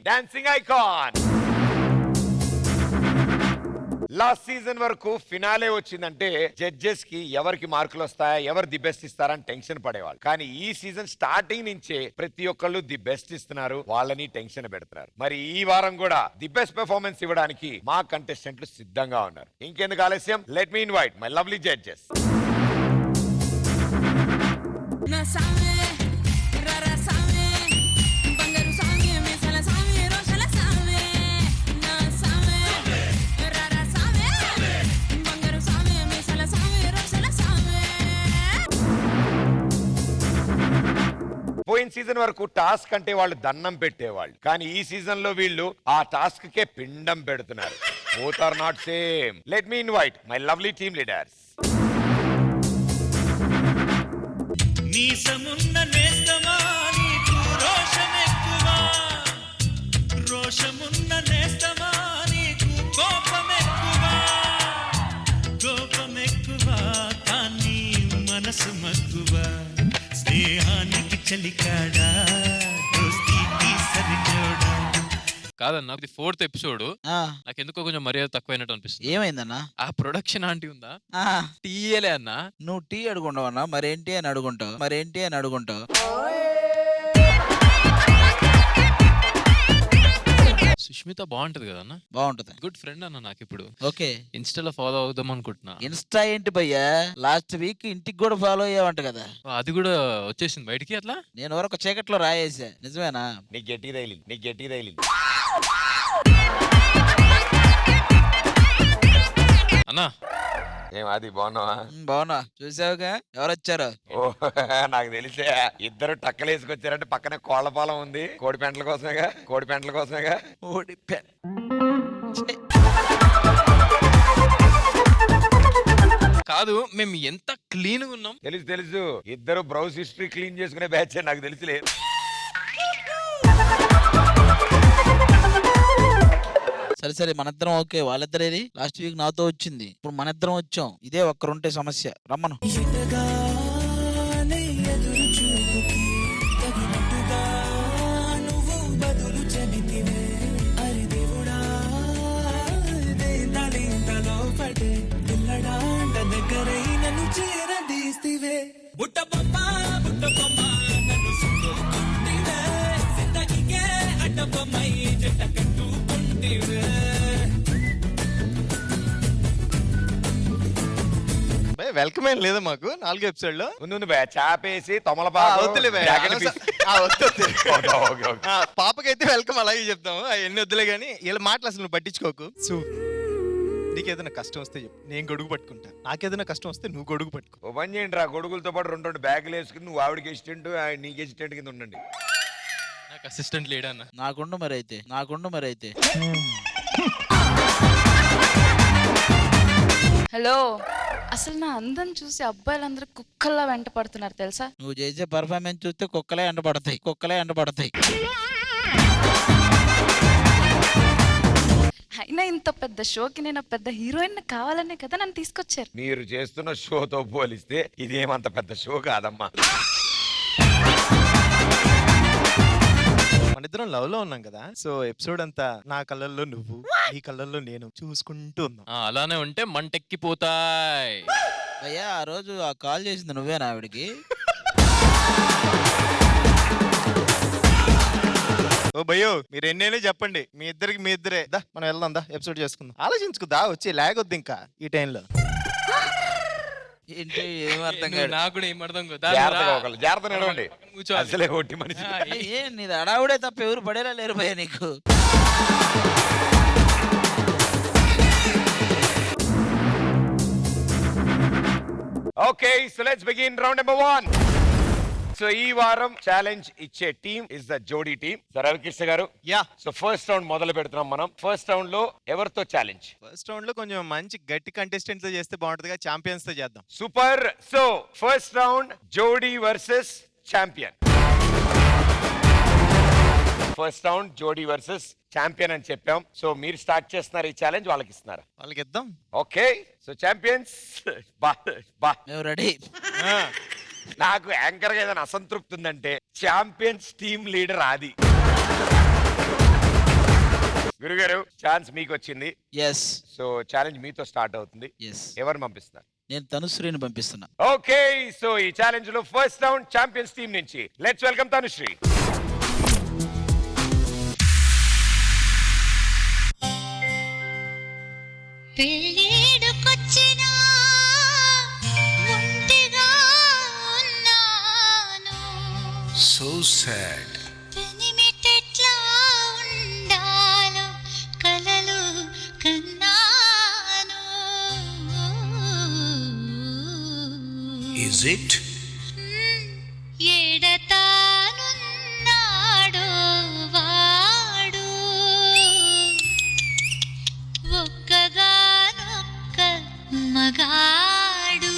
Dancing icon. Last season వరకు finale వచ్చిందంటే judges కి ఎవరికి మార్కులు వస్తాయా, ఎవరు ది బెస్ట్ ఇస్తారని టెన్షన్ పడేవాళ్ళు. కానీ ఈ సీజన్ స్టార్టింగ్ నుంచే ప్రతి ఒక్కళ్ళు ది బెస్ట్ ఇస్తున్నారు, వాళ్ళని టెన్షన్ పెడుతున్నారు. మరి ఈ వారం కూడా ది బెస్ట్ పెర్ఫార్మెన్స్ ఇవ్వడానికి మా కంటెస్టెంట్లు సిద్ధంగా ఉన్నారు. ఇంకెందుకు ఆలస్యం, let me invite my lovely judges. పోయిన సీజన్ వరకు టాస్క్ అంటే వాళ్ళు దండం పెట్టేవాళ్ళు, కానీ ఈ సీజన్ లో వీళ్ళు ఆ టాస్క్ కే పిండం పెడుతున్నారు. Both are not same. Let me invite my lovely team leaders. నీసమున్న నేస్తమా నీకు రోషమెక్కువా, రోషమున్న నేస్తమా నీకు కోపమెక్కువా, కోపమెక్కువా కానీ మనసు మక్కువా, స్నేహానికి చలికాడా దోస్తీకి సరిజోడా. కాదన్నా, ఇది 4th ఎపిసోడ్. నాకు ఎందుకో కొంచెం మర్యాద తక్కువైనట్టు అనిపిస్తుంది. ఏమైందన్నా? ఆ ప్రొడక్షన్ ఆంటీ ఉందా, టీయలే అన్నా. నువ్వు టీ అడుగుంటావు అన్నా, మరేంటి అని అడుగుంటావు. సుష్మిత బాగుంటది కదన్నా? బాగుంటది. గుడ్ ఫ్రెండ్ అన్న నాకు. ఇప్పుడు ఓకే, ఇన్స్టాలో ఫాలో అవుదాం అనుకుంటున్నా. ఇన్స్టా ఏంటి భయ్యా? లాస్ట్ వీక్ ఇంటికి కూడా ఫాలో అయ్యావంట కదా? అది కూడా వచ్చేసింది బయటికి. అట్లా నేను వరకు చీకట్లో రాయేసా. నిజమేనా? నీ గట్టి రైలింది. అన్నా ఏం అది బాగున్నావా? బాగున్నా. చూసావుగా ఎవరొచ్చారు? ఓ నాకు తెలిసే, ఇద్దరు టక్కలేసుకొచ్చారంటే పక్కనే కోళ్లపాలెం ఉంది. కోడి పెంటల కోసమేగా. ఓడిపోయా. కాదు, మేము ఎంత క్లీన్ గా ఉన్నాం. తెలుసు. ఇద్దరు బ్రౌజ్ హిస్టరీ క్లీన్ చేసుకునే బ్యాచ్ నాకు తెలిసిలే. సరే మనిద్దరం ఓకే. వాళ్ళిద్దరేది లాస్ట్ వీక్ నాతో వచ్చింది, ఇప్పుడు మనిద్దరం వచ్చాం. ఇదే ఒక్కరుంటే సమస్య. రమ్మను. వెల్కమ్ ఏం లేదా మాకు 4 ఎపిసోడ్ లో? ముందు చాపేసి పాపకైతే వెల్కమ్ అలాగే చెప్తాము. ఎన్ని వద్దులే గానీ వీళ్ళ మాటలు అసలు నువ్వు పట్టించుకోకు. నీకేదైనా కష్టం వస్తే చెప్పు, నేను గొడుగు పట్టుకుంటా. నాకేదైనా కష్టం వస్తే నువ్వు గొడుగు పట్టుకో. ఓ పని చేయండి రా, గొడుగులతో పాటు 2 బ్యాగులు వేసుకుని నువ్వు ఆవిడకి అసిస్టెంట్, నీకు అసిస్టెంట్ కింద ఉండండి. నాకు అసిస్టెంట్ లేడన్నా. నాకుండు మరి అయితే. హలో, అసలు నా అందం చూసి అబ్బాయిలందరూ కుక్కల్లా వెంట పడుతున్నారు తెలుసా? నువ్వు చేసే పర్ఫార్మెన్స్ చూస్తే కుక్కలే ఎండపడతాయి. అయినా ఇంత పెద్ద షోకి నేను పెద్ద హీరోయిన్ కావాలనే కదా నన్ను తీసుకొచ్చారు. మీరు చేస్తున్న షోతో పోలిస్తే ఇదేమంత పెద్ద షో కాదమ్మా. మనిద్దరం లవ్ లో ఉన్నాం కదా, సో ఎపిసోడ్ అంతా నా కళ్ళల్లో నువ్వు, నీ కళ్ళల్లో నేను చూసుకుంటూ ఉన్నాం. అలానే ఉంటే మంటెక్కిపోతాయి. అయ్యా, ఆ రోజు ఆ కాల్ చేసింది నువ్వేనా ఆవిడికి? ఓ భయ్యో, మీరు ఎన్నైనా చెప్పండి, మీ ఇద్దరే దా మనం వెళ్దాం, దా ఎపిసోడ్ చేసుకుందాం. ఆలోచించుకుందా, వచ్చి లాగొద్దు ఇంకా ఈ టైంలో. ఏంటి ఏం అర్థం కాదు? నాకు కూడా ఏం అర్థం కాదు. జాగ్రత్త నడవండి. అసలే ఒట్టి మనిషి. నీది అడావుడే తప్ప ఎవరు పడేలా లేరు భయ్య నీకు. Okay, so let's begin round number 1. So ఈ వారం ఛాలెంజ్ ఇచ్చే టీమ్ ఇస్ ద జోడీ టీమ్. రవికృష్ణ గారు, యా. సో ఫస్ట్ రౌండ్ మొదలు పెడుతున్నాం మనం. ఫస్ట్ రౌండ్ లో ఎవరితో ఛాలెంజ్? ఫస్ట్ రౌండ్ లో కొంచెం మంచి గట్టి కంటెస్టెంట్స్ తో చేస్తే బాగుంటుందిగా, ఛాంపియన్స్ తో చేద్దాం. సూపర్. సో ఫస్ట్ రౌండ్ జోడీ వర్సెస్ ఛాంపియన్. ఫస్ట్ రౌండ్ జోడీ వర్సెస్ ఛాంపియన్ అని చెప్పాం. సో మీరు స్టార్ట్ చేస్తున్నారు ఈ ఛాలెంజ్, వాళ్ళకి ఇస్తున్నారు? వాళ్ళకి ఇద్దాం. ఓకే, సో ఛాంపియన్స్ మేము రెడీ. నాకు యాంకర్ గా ఏదైనా అసంతృప్తి ఉందంటే ఛాంపియన్స్ టీమ్ లీడర్ ఆది. గురుగారు ఛాన్స్ మీకు వచ్చింది. ఎస్ సో ఛాలెంజ్ మీతో స్టార్ట్ అవుతుంది. ఎస్ ఎవరు పంపిస్తారు? నేను తనుశ్రీని పంపిస్తున్నా. ఓకే, సో ఈ ఛాలెంజ్ లో ఫస్ట్ రౌండ్ ఛాంపియన్స్ టీం నుంచి లెట్స్ వెల్కమ్ తనుశ్రీ. పెళ్ళేడుకొచ్చినా ఒంటిగా ఉన్నాను. So sad. పెనిమిటెట్లా ఉండాలో కలలు కన్నాను. Is it? ఎడతానున్నాడో వాడు ఒక్కగానొక్క మగాడు.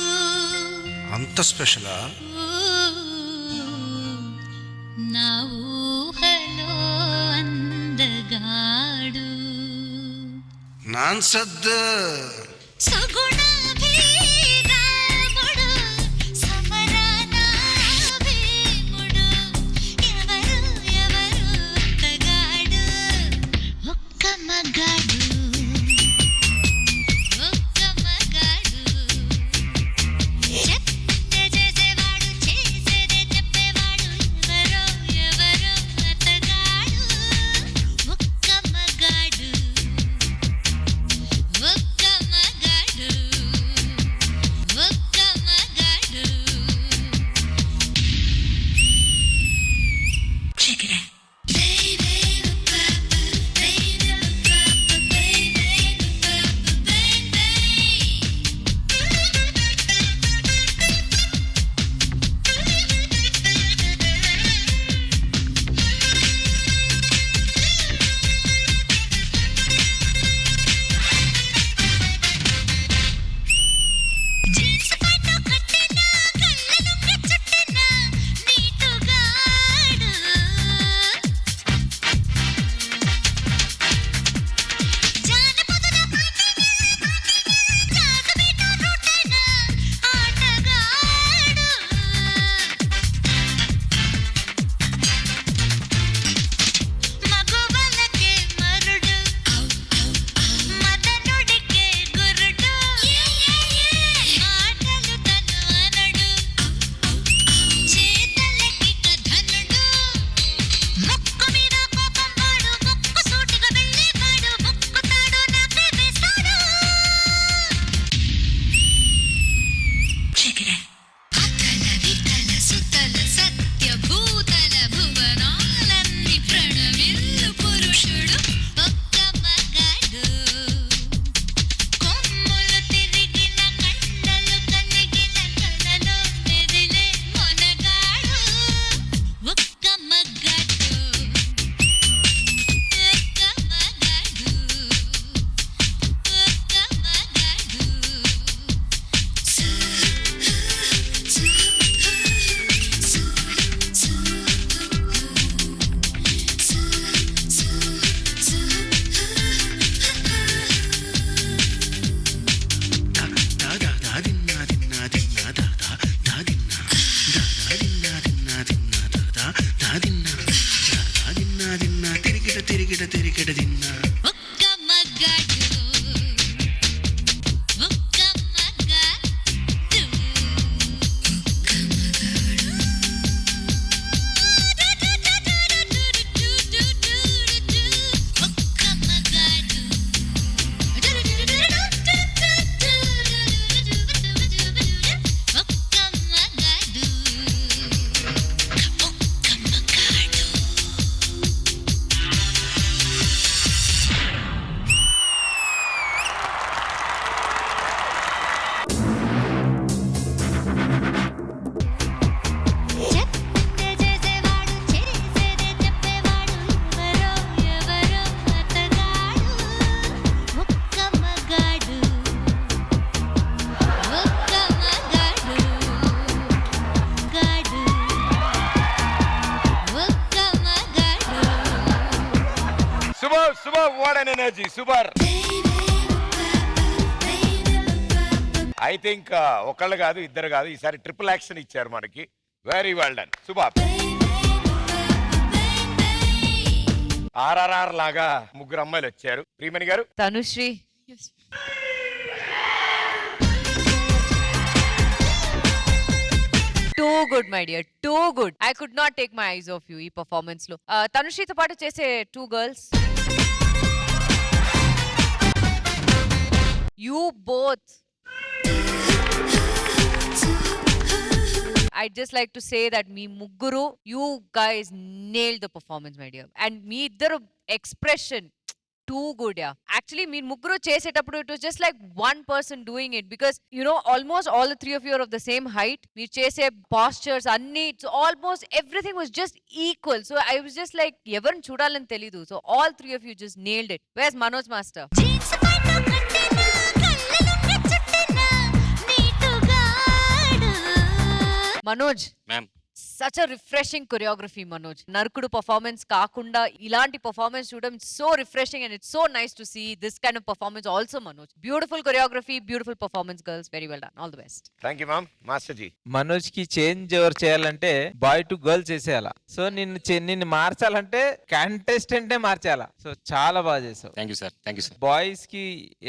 అంత స్పెషలా? నా ఊహలో అందగాడు. నాన్ సద్ద సుగుణాభిరాముడు, సమరాన భీముడు. ఎవరు ఎవరు ఒక్కగాడు, ఒక్క మగాడు, ఒక్క మగాడు. చెప్తే చేసేవాడు, చేసేదే చెప్పేవాడు. ఎవరో ఎవరో అతగాడు, ఒక్క మగాడు, ఒక్క మగాడు, ఒక్క మగాడు. Check it out. Baby, papa, baby, papa, baby, papa, baby. Jeans pant కట్టినా, కళ్ళను చుట్టినా నీటుగాడు. జానపదుల పాటైనా, జాగబీట రూటైనా ఆటగాడు. మగవాళ్ళకే మరుడు, మదనుడికే గురుడు. మాటలు తను అనడు, చేతలకి ధనుడు. ముక్కు మీద కోపం వాడు, ముక్కు సూటిగా వెళ్ళేవాడు. ముక్కుతాడు నాకే వేస్తాడు. అతల వితల సుతల సత్య భూతల భువనాలన్నీ ప్రణవిల్లు పురుషుడు, ఒక్క మగాడు. కొమ్ములు తిరిగిన కండలు కలిగిన కలలో మెదిలే మొనగాడు, ఒక్క మగాడు, ఒక్క మగాడు, ఒక్క మగాడు. ఒక్క మగాడు, ఒక్క మగాడు, ఒక్క మగాడు. ఒక్క మగాడు, ఒక్క మగాడు, ఒక్క మగాడు. చెప్తే చేసేవాడు, చేసేదే చెప్పేవాడు. ఎవరో ఎవరో అతగాడు, ఒక్క మగాడు, ఒక్క మగాడు, గాడు, ఒక్క మగాడు. Super super, what an energy, super. I think ఒకళ్ళు కాదు, ఇద్దరు కాదు, ఈసారి ట్రిపుల్ యాక్షన్ ఇచ్చారు మనకి. Very well done, super. RRR లాగా ముగ్గురు అమ్మాయిలు వచ్చారు. ప్రియమణి గారు, Tanushree too good my dear, too good. I could not take my eyes of you ఈ పర్ఫార్మెన్స్ లో. తనుశ్రీతో పాటు చేసే two girls, you both, I'd just like to say that me mugguru, you guys nailed the performance, my dear. And me iddaru expression too good, yeah. Actually, me mugguru chesetappudu it was just like one person doing it, because you know almost all the three of you are of the same height. Me chese postures anni, it's almost everything was just equal. So I was just like evarni chudalani telidu. So all three of you just nailed it. Where's Manoj master? Jeans పైన కట్టిన కళ్ళలుంగ చుట్టిన నీటుగాడు Manoj, ma'am. such a refreshing choreography, Manoj. Narkudu performance kaakunda ilanti performance chudam, it's so refreshing and it's so nice to see this kind of performance also, Manoj. Beautiful choreography, beautiful performance, girls. Very well done. All the best. Thank you ma'am. Master ji, Manoj కి change ఎవరు చేయాలంటే boy to girl చేసేయాలా. So నిన్ను మార్చాలంటే కంటెస్టెంటే మార్చాలా. So చాలా బాగా చేసావు. Thank you sir, thank you sir. Boys కి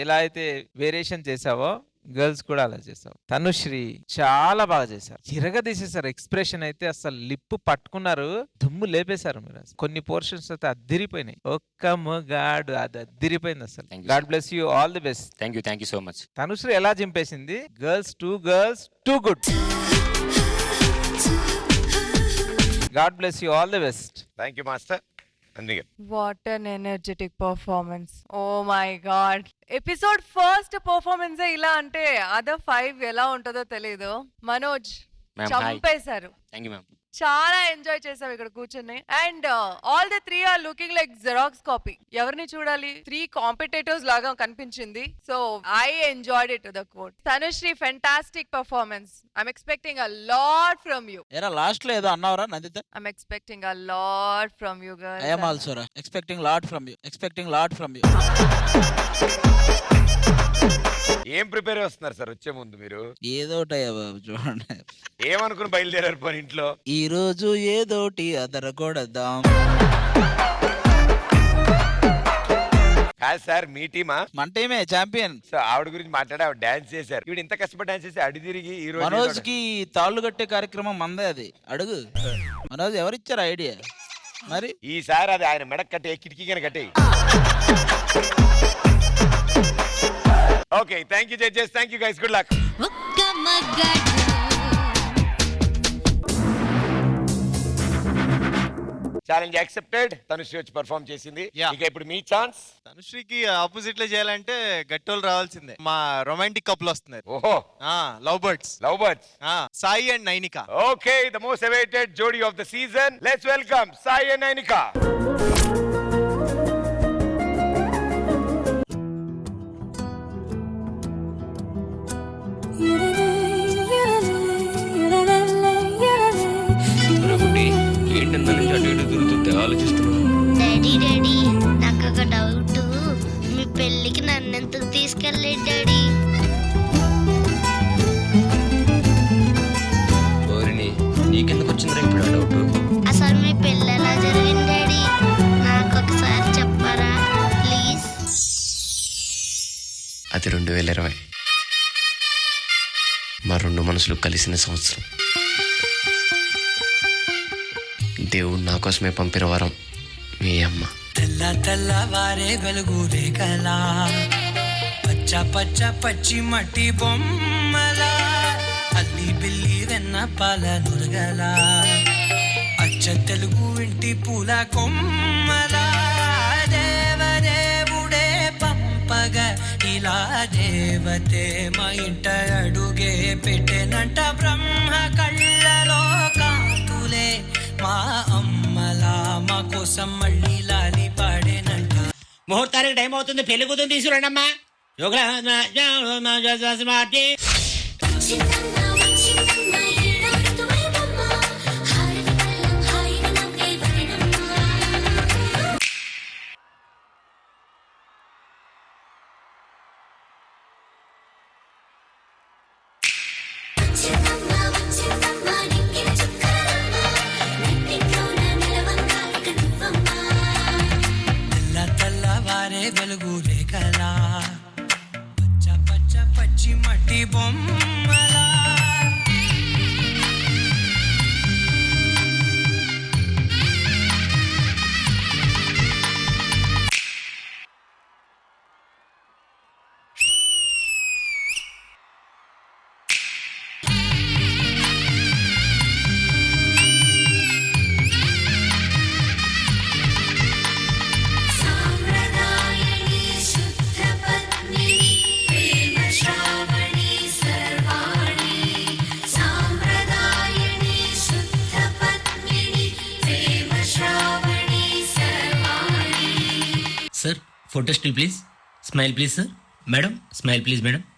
ఎలా అయితే వేరియేషన్ చేసావో గర్ల్స్ కూడా అలా చేసావు. తనుశ్రీ చాలా బాగా చేశారు, తీసేశారు. ఎక్స్ప్రెషన్ అయితే అసలు లిప్పు పట్టుకున్నారు, దుమ్ము లేపేశారు మీరు. అసలు కొన్ని పోర్షన్స్ అయితే అద్దిరిపోయినాయి. ఒక్క మొగాడు అది అద్దిరిపోయింది అసలు. Thank you, God bless you, all the best. Thank you so much. Tanushree ఎలా చింపేసింది. Girls too good. God bless you, all the best. Thank you master. అందుకే What an energetic performance. Oh my god. Episode first performance ఇలా అంటే other 5 ఎలా ఉంటుందో తెలీదు. Manoj Ma'am, hi. చంపేశారు. Thank you ma'am. చాలా ఎంజాయ్ చేసావు ఇక్కడ కూర్చొని. And all the 3 are looking like xerox copy. ఎవరిని చూడాలి? 3 కాంపిటేటర్స్ లాగా కనిపించింది. So I enjoyed it to the core. Tanushree fantastic performance. I'm expecting a lot from you. ఏరా లాస్ట్ లో ఏదో అన్నావరా Nandita? I'm expecting a lot from you girls. I'm also రా expecting lot from you. ఏం ప్రిపేర్ వస్తున్నారు sir వచ్చే ముందు మీరు? ఏదోటయ్యా బాబు, చూడండి. ఏమనుకుని బయలుదేరారు పని ఇంట్లో? ఈ రోజు ఏదోటి అదరగొడదాం. కాదు సార్, మీ టీమా? మన టీమే ఛాంపియన్. సో ఆవిడ గురించి మాట్లాడి ఆవిడ డాన్స్ చేశారు. ఇవి ఇంత కష్టపడి డాన్స్ చేసి అడి తిరిగి ఈ రోజు మనోజ్ కి తాళ్ళు కట్టే కార్యక్రమం మందే అది. అడుగు మనోజ్, ఎవరిచ్చారు ఐడియా? మరి ఈసారి అది ఆయన మెడక్ కట్టే కిటికీగానే కట్టే. Okay, thank you judges, thank you guys, good luck. ఒక్క మగాడు ఛాలెంజ్ యాక్సెప్టెడ్. తనుశ్రీ వచ్చి పర్ఫార్మ్ చేసింది. Yeah. ఇక ఇప్పుడు మీ ఛాన్స్. తనుశ్రీకి ఆపోజిట్ లో చేయాలంటే గట్టోలు రావాల్సిందే. మా రొమాంటిక్ కపుల్ వస్తున్నారు. ఓహో, love birds. Love birds. Sai and Nainika. Okay, the most awaited జోడీ of the season. Let's welcome Sai and Nainika. Daddy నాకు ఒక డౌట్. మీ పెళ్ళికి నన్ను ఎందుకు తీసుకెళ్ళలేదు డాడీ? నీకెందుకు వచ్చిందిరా ఇప్పుడు ఆ డౌట్? అసలు మీ పెళ్ళి ఎలా జరిగింది డాడీ? నాకు ఒకసారి చెప్పరా ప్లీజ్? అది 2020 మా 2 మనసులు కలిసిన సంవత్సరం. దేవుడు నా కోసమే పంపిన వరం మీ అమ్మ. తెల్లవారే వెలుగు రేఖలా, పచ్చ పచ్చి మట్టి బొమ్మలా, అల్లి బిల్లి వెన్న పాల నురగలా, అచ్చ తెలుగు ఇంటి పూల కొమ్మలా, దేవదేవుడే పంపగా ఇలా దేవతే మా ఇంట అడుగే పెట్టెనంట. బ్రహ్మ కళ్ళలో కాంతులే మా అమ్మలా మా కోసం మళ్ళీ లాలి పాడేనంట. ముహూర్తానికి టైం అవుతుంది, పెళ్లి కూతురు తీసుకురండి అమ్మా. వెలుగు రేఖలా పచ్చ పచ్చ పచ్చి మట్టి బొమ్మలా sir photo still please smile please sir madam smile please madam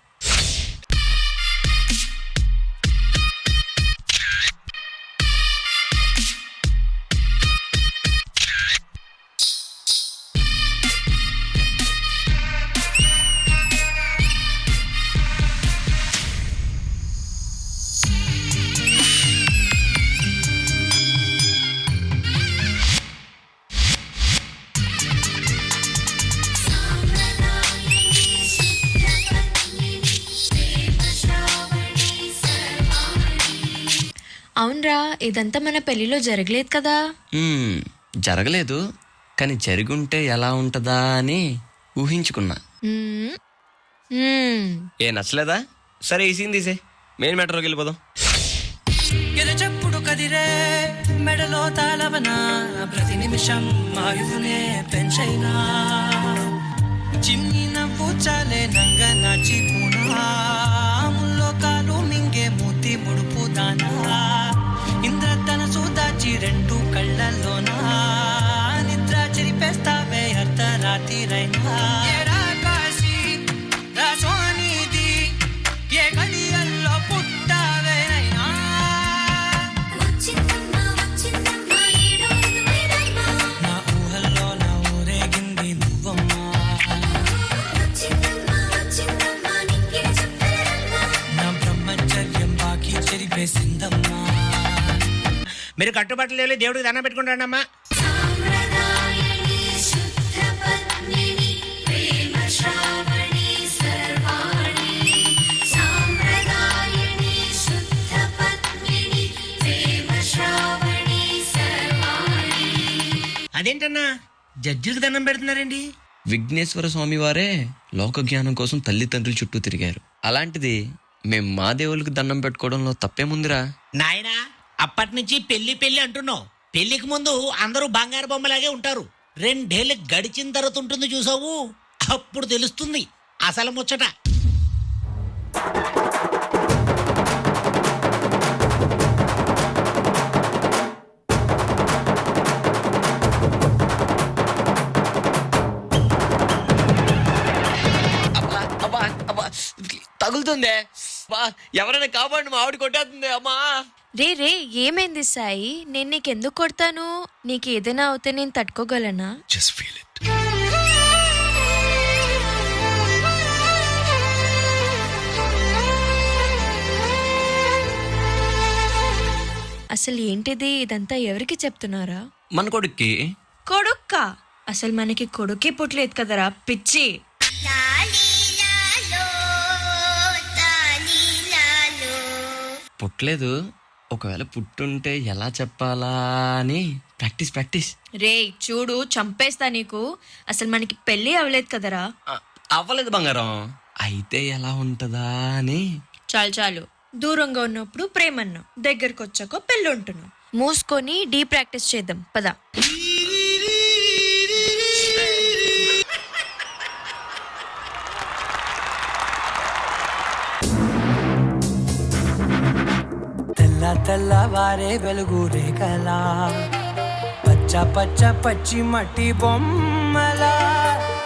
అవునరా, ఇదంతా మన పెళ్లిలో జరగలేదు కదా. జరగలేదు, కానీ జరుగుంటే ఎలా ఉంటదా అని ఊహించుకున్నా. ఏ నచ్చలేదా? సరే ఈ సీన్ తీసే, మెయిన్ మ్యాటర్లోకి వెళ్ళిపోదాం. ఎదచెప్పుడు కదిరే మెడలో తాళవన ప్రతి నిమిషం ఆయువునే పెంచైనా చిన్ని నవ్వు చాలే నంగ నాచిపోనా ముల్లోకాలు మింగే మూతి ముడుపు దానా ఇంద్రధనసు దాచి రెండు కళ్ళల్లోనా నిద్ర చెరిపేస్తావే అర్ధరాత్రిరైనా ఏడా కాశీ రాసోనిది ఏ గడియల్లో పుట్టావేనైనా నా ఊహల్లో నా ఊరేగింది నువ్వమ్మా నా బ్రహ్మచర్యం బాకీ చెరిపేసిందమ్మా మీరు కట్టుబట్టలు దేవుడికి దండం పెట్టుకుంటాండి అమ్మా. అదేంటన్నా జడ్జికి దండం పెడుతున్నారండి? విఘ్నేశ్వర స్వామి వారే లోక జ్ఞానం కోసం తల్లిదండ్రుల చుట్టూ తిరిగారు. అలాంటిది మేం మా దేవుళ్ళకి దండం పెట్టుకోవడంలో తప్పేముందిరా? నాయనా, అప్పటి నుంచి పెళ్లి పెళ్లి అంటున్నావు. పెళ్లికి ముందు అందరూ బంగారు బొమ్మలాగే ఉంటారు. 2 ఏళ్ళు గడిచిన తర్వాత ఉంటుంది చూసావు, అప్పుడు తెలుస్తుంది అసలు ముచ్చట. తగులుతుందే, ఎవరైనా కాపాడు, మా ఆవిడ కొట్టేస్తుంది అమ్మా. రే రే, ఏమైంది సాయి? నేను నీకెందుకు కొడతాను? నీకు ఏదైనా అవుతే నేను తట్టుకోగలనా? Just feel it. అసలు ఏంటిది? ఇదంతా ఎవరికి చెప్తున్నారా? మన కొడుక్కి. కొడుక్క? అసలు మనకి కొడుకే పుట్టలేదు కదరా పిచ్చి. పుట్టలేదు, ఒకవేళ పుట్టుంటే ఎలా చెప్పాలా అని ప్రాక్టీస్. రే చూడు, చంపేస్తా నీకు. అసలు మనకి పెళ్లి అవ్వలేదు కదరా. అవ్వలేదు బంగారం, అయితే ఎలా ఉంటదా అని. చాలు, దూరంగా ఉన్నప్పుడు ప్రేమన్నావు, దగ్గరకు వచ్చాక పెళ్ళి ఉంటున్నావు. మూసుకొని డీ ప్రాక్టీస్ చేద్దాం పద. తెల్లవారే వెలుగు రేఖలా పచ్చ పచ్చ పచ్చి మట్టి బొమ్మలా.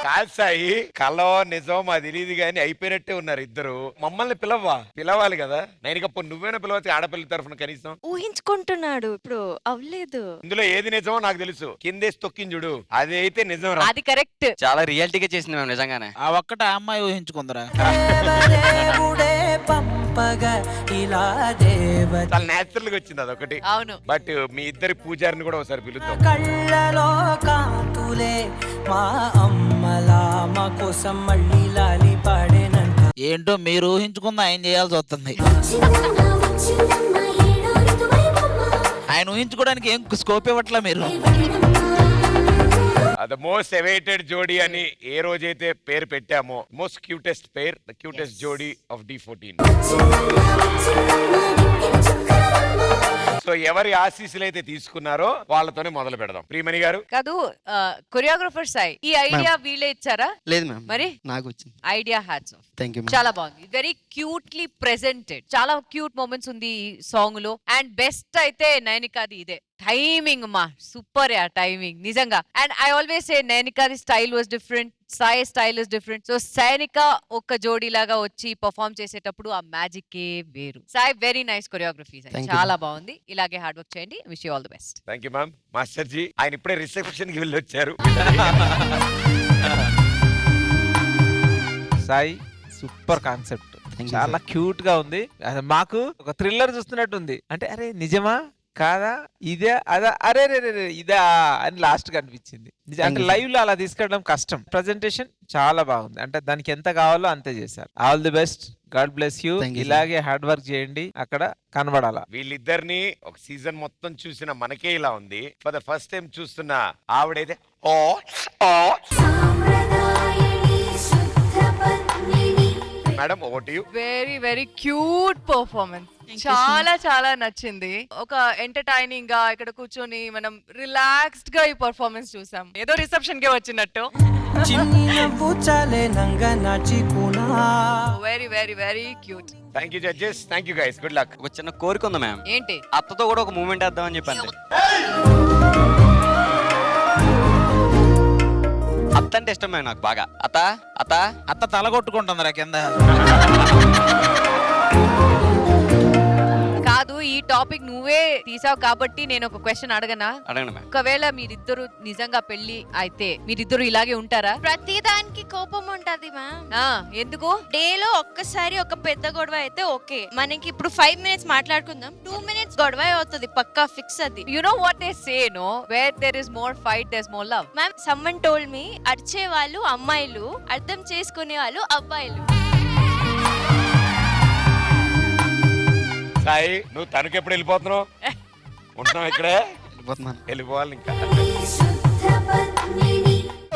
కాదు సాయి, కల్లో నిజం మా తెలియదు గాని అయిపోయినట్టే ఉన్నారు ఇద్దరు. మమ్మల్ని పిలవాలి కదా. నేను కప్పుడు నువ్వేనా పిలవచ్చు ఆడపిల్ల తరఫున కనీసం? ఊహించుకుంటున్నాడు, ఇప్పుడు అవ్వలేదు. ఇందులో ఏది నిజమో నాకు తెలుసు. కిందేసి తొక్కించుడు, అది అయితే నిజం రా. అది కరెక్ట్. చాలా రియాలిటీగా చేసింది మేము నిజంగానే. ఆ ఒక్కట అమ్మాయి ఊహించుకుందరా. దేవుడే పంప పంపగా ఇలా దేవత చాలా నేచురల్ గా వచ్చింది అదొకటి. అవును. బట్ మీ ఇద్దరి పూజారిని కూడా ఒకసారి పిలుద్దాం. కళ్ళలో కాంతులే మా అమ్మలా మా కోసం మళ్ళీ లాలి పాడేనంట. ఏంటో మీరు ఊహించుకుంది ఆయన చేయాల్సి వస్తుంది. ఆయన ఊహించుకోవడానికి ఏం స్కోప్ ఇవ్వట్లా మీరు. ద మోస్ట్ అవైటెడ్ జోడీ అని ఏ రోజైతే పేరు పెట్టామో, most cutest pair, the cutest జోడీ ఆఫ్ D14. సో ఎవరి ఆశీస్సులు అయితే తీసుకున్నారో వాళ్ళతోనే మొదలు పెడదాం. ప్రియమణి గారు. కాదు, కొరియోగ్రఫర్ సాయి, ఈ ఐడియా వీళ్ళే ఇచ్చారా? లేదు మ్యామ్, మరి నాకు వచ్చింది. Idea hats off. Thank you. చాలా బాగుంది, వెరీ క్యూట్లీ ప్రెజెంటెడ్. చాలా క్యూట్ మూమెంట్స్ ఉంది ఈ సాంగ్ లో. అండ్ బెస్ట్ అయితే నైనికాది ఇదే టైమింగ్ మా సూపర్ యా టైమింగ్ నిజంగా. అండ్ ఐ ఆల్వేస్ సే నైనికాది style was different, Sai style is different. So Sainika ఒక జోడీ లాగా వచ్చి పర్ఫామ్ చేసేటప్పుడు ఆ మ్యాజిక్ ఏ వేరు. సాయి వెరీ నైస్ కొరియోగ్రఫీ, చాలా బాగుంది. ఇలాగే హార్డ్ వర్క్ చేయండి. Wish you all the best. Thank you ma'am. Master ji ఆయన ఇప్పుడే రిసెప్షన్ కి వెళ్ళి వచ్చారు. సాయి సూపర్ కాన్సెప్ట్, చాలా క్యూట్ గా ఉంది. అది మాకు ఒక థ్రిల్లర్ చూస్తున్నట్టు ఉంది. అంటే అరే నిజమా కాదా, ఇదే అదా, అరే రే రే ఇదా అని లాస్ట్ గా అనిపించింది. అంటే లైవ్ లో అలా తీసుకెళ్ళడం కష్టం. ప్రెజెంటేషన్ చాలా బాగుంది, అంటే దానికి ఎంత కావాలో అంతే చేశారు. All the best, God bless you. ఇలాగే హార్డ్ వర్క్ చేయండి, అక్కడ కనబడాలా. వీళ్ళిద్దరిని ఒక సీజన్ మొత్తం చూసిన మనకే ఇలా ఉంది. ఫర్ ద ఫస్ట్ టైం చూస్తున్న ఆవిడైతే ఓ madam over to you. Very very cute performance, చాలా చాలా నచ్చింది. ఒక ఎంటర్టైనింగ్ గా ఇక్కడ కూర్చొని మనం రిలాక్స్డ్ గా ఈ పర్ఫార్మెన్స్ చూసాం, ఏదో రిసెప్షన్ కే వచ్చినట్టు. Very very very cute. Thank you judges, thank you guys, good luck. ఒక చిన్న కోరిక ఉంది మ్యామ్. ఏంటి? అత్తతో కూడా ఒక మూమెంట్ వేద్దామని చెప్పండి. అత్త అంటే ఇష్టం మ్యామ్ నాకు బాగా. అత్త అత్త అత్త తల కొట్టుకుంటుందిరా కింద. కాదు, ఈ టాపిక్ నువ్వే తీసావు కాబట్టి నేను ఒక క్వశ్చన్ అడగనా? అడగండి మ్యామ్. ఒకవేళ మీరిద్దరు నిజంగా పెళ్లి అయితే మీరిద్దరు ఇలాగే ఉంటారా? ప్రతి దానికి కోపం ఉంటది మ్యామ్. ఎందుకు? డేలో ఒక్కసారి ఒక పెద్ద గొడవ అయితే ఓకే, మనకి ఇప్పుడు 5 minutes మాట్లాడుకుందాం, 2 minutes గొడవ అవుతుంది పక్కా, ఫిక్స్ అది. You know what they say, no? Where there is more fight, there's more love. Ma'am someone told me అరిచే వాళ్ళు అమ్మాయిలు, అర్థం చేసుకునే వాళ్ళు అబ్బాయిలు. సాయి నువ్వు తనకి ఎప్పుడు వెళ్ళిపోతున్నావు? ఉంటున్నావు ఇక్కడే? వెళ్ళిపోవాలి ఇంకా.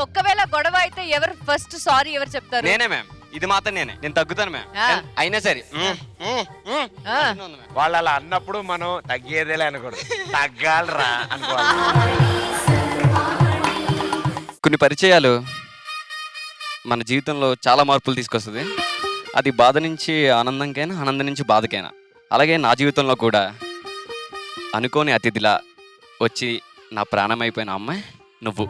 ఒక్కవేళ గొడవ అయితే ఎవరు ఫస్ట్ సారీ ఎవరు చెప్తారు? నేనే మ్యామ్, ఇది మాత్రం నేను తగ్గుతాను మ్యామ్. అయినా సరే వాళ్ళు అలా అన్నప్పుడు మనం తగ్గేదేలే అనకూడదు, తగ్గాలరా అనుకోవాలి. కొన్ని పరిచయాలు మన జీవితంలో చాలా మార్పులు తీసుకొస్తుంది. అది బాధ నుంచి ఆనందంకైనా, ఆనందం నుంచి బాధకైనా. అలాగే నా జీవితంలో కూడా అనుకోని అతిథిలా వచ్చి నా ప్రాణం అయిపోయిన అమ్మాయి నువ్వు.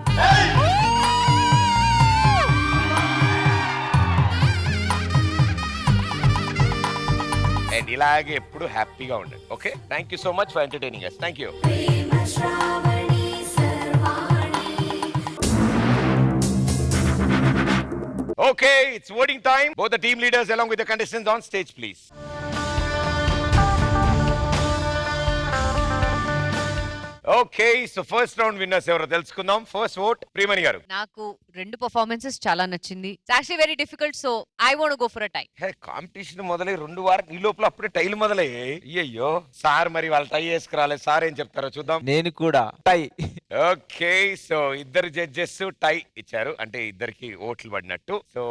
అండ్ ఇలాగే ఎప్పుడు హ్యాపీగా ఉండండి. Okay, thank you so much for entertaining us. Thank you. Okay, it's voting time. Both the team leaders along with the contestants on stage, please. Okay, so first round winners ఎవరో తెలుసుకుందాం. First vote Priyamani గారు. నాకు రెండు performances చాలా నచ్చింది. It's actually very difficult, so I want go for a tie. Hey, competition మొదలై 2 వారాలు ఈ లోపల అప్పుడే టైలు మొదలయ్యాయి. అయ్యో సార్, మరి వాళ్ళు టై వేసుకురాలేదు. సార్ ఏం చెప్తారో చూద్దాం. నేను కూడా టై. ఓకే, సో ఇద్దరు జడ్జెస్ టై ఇచ్చారు, అంటే ఇద్దరికి ఓట్లు పడినట్టు. సో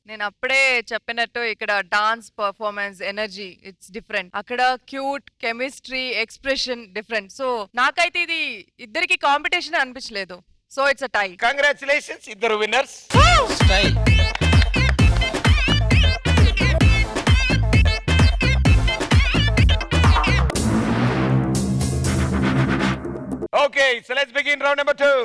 నేను అప్పుడే చెప్పినట్టు ఇక్కడ dance performance energy it's different, అక్కడ cute chemistry expression different. So నాకైతే ఇది ఇద్దరికి కాంపిటీషన్ అనిపించలేదు. So it's a tie. Congratulations, ఇద్దరు winners. Okay, so let's begin round number 2.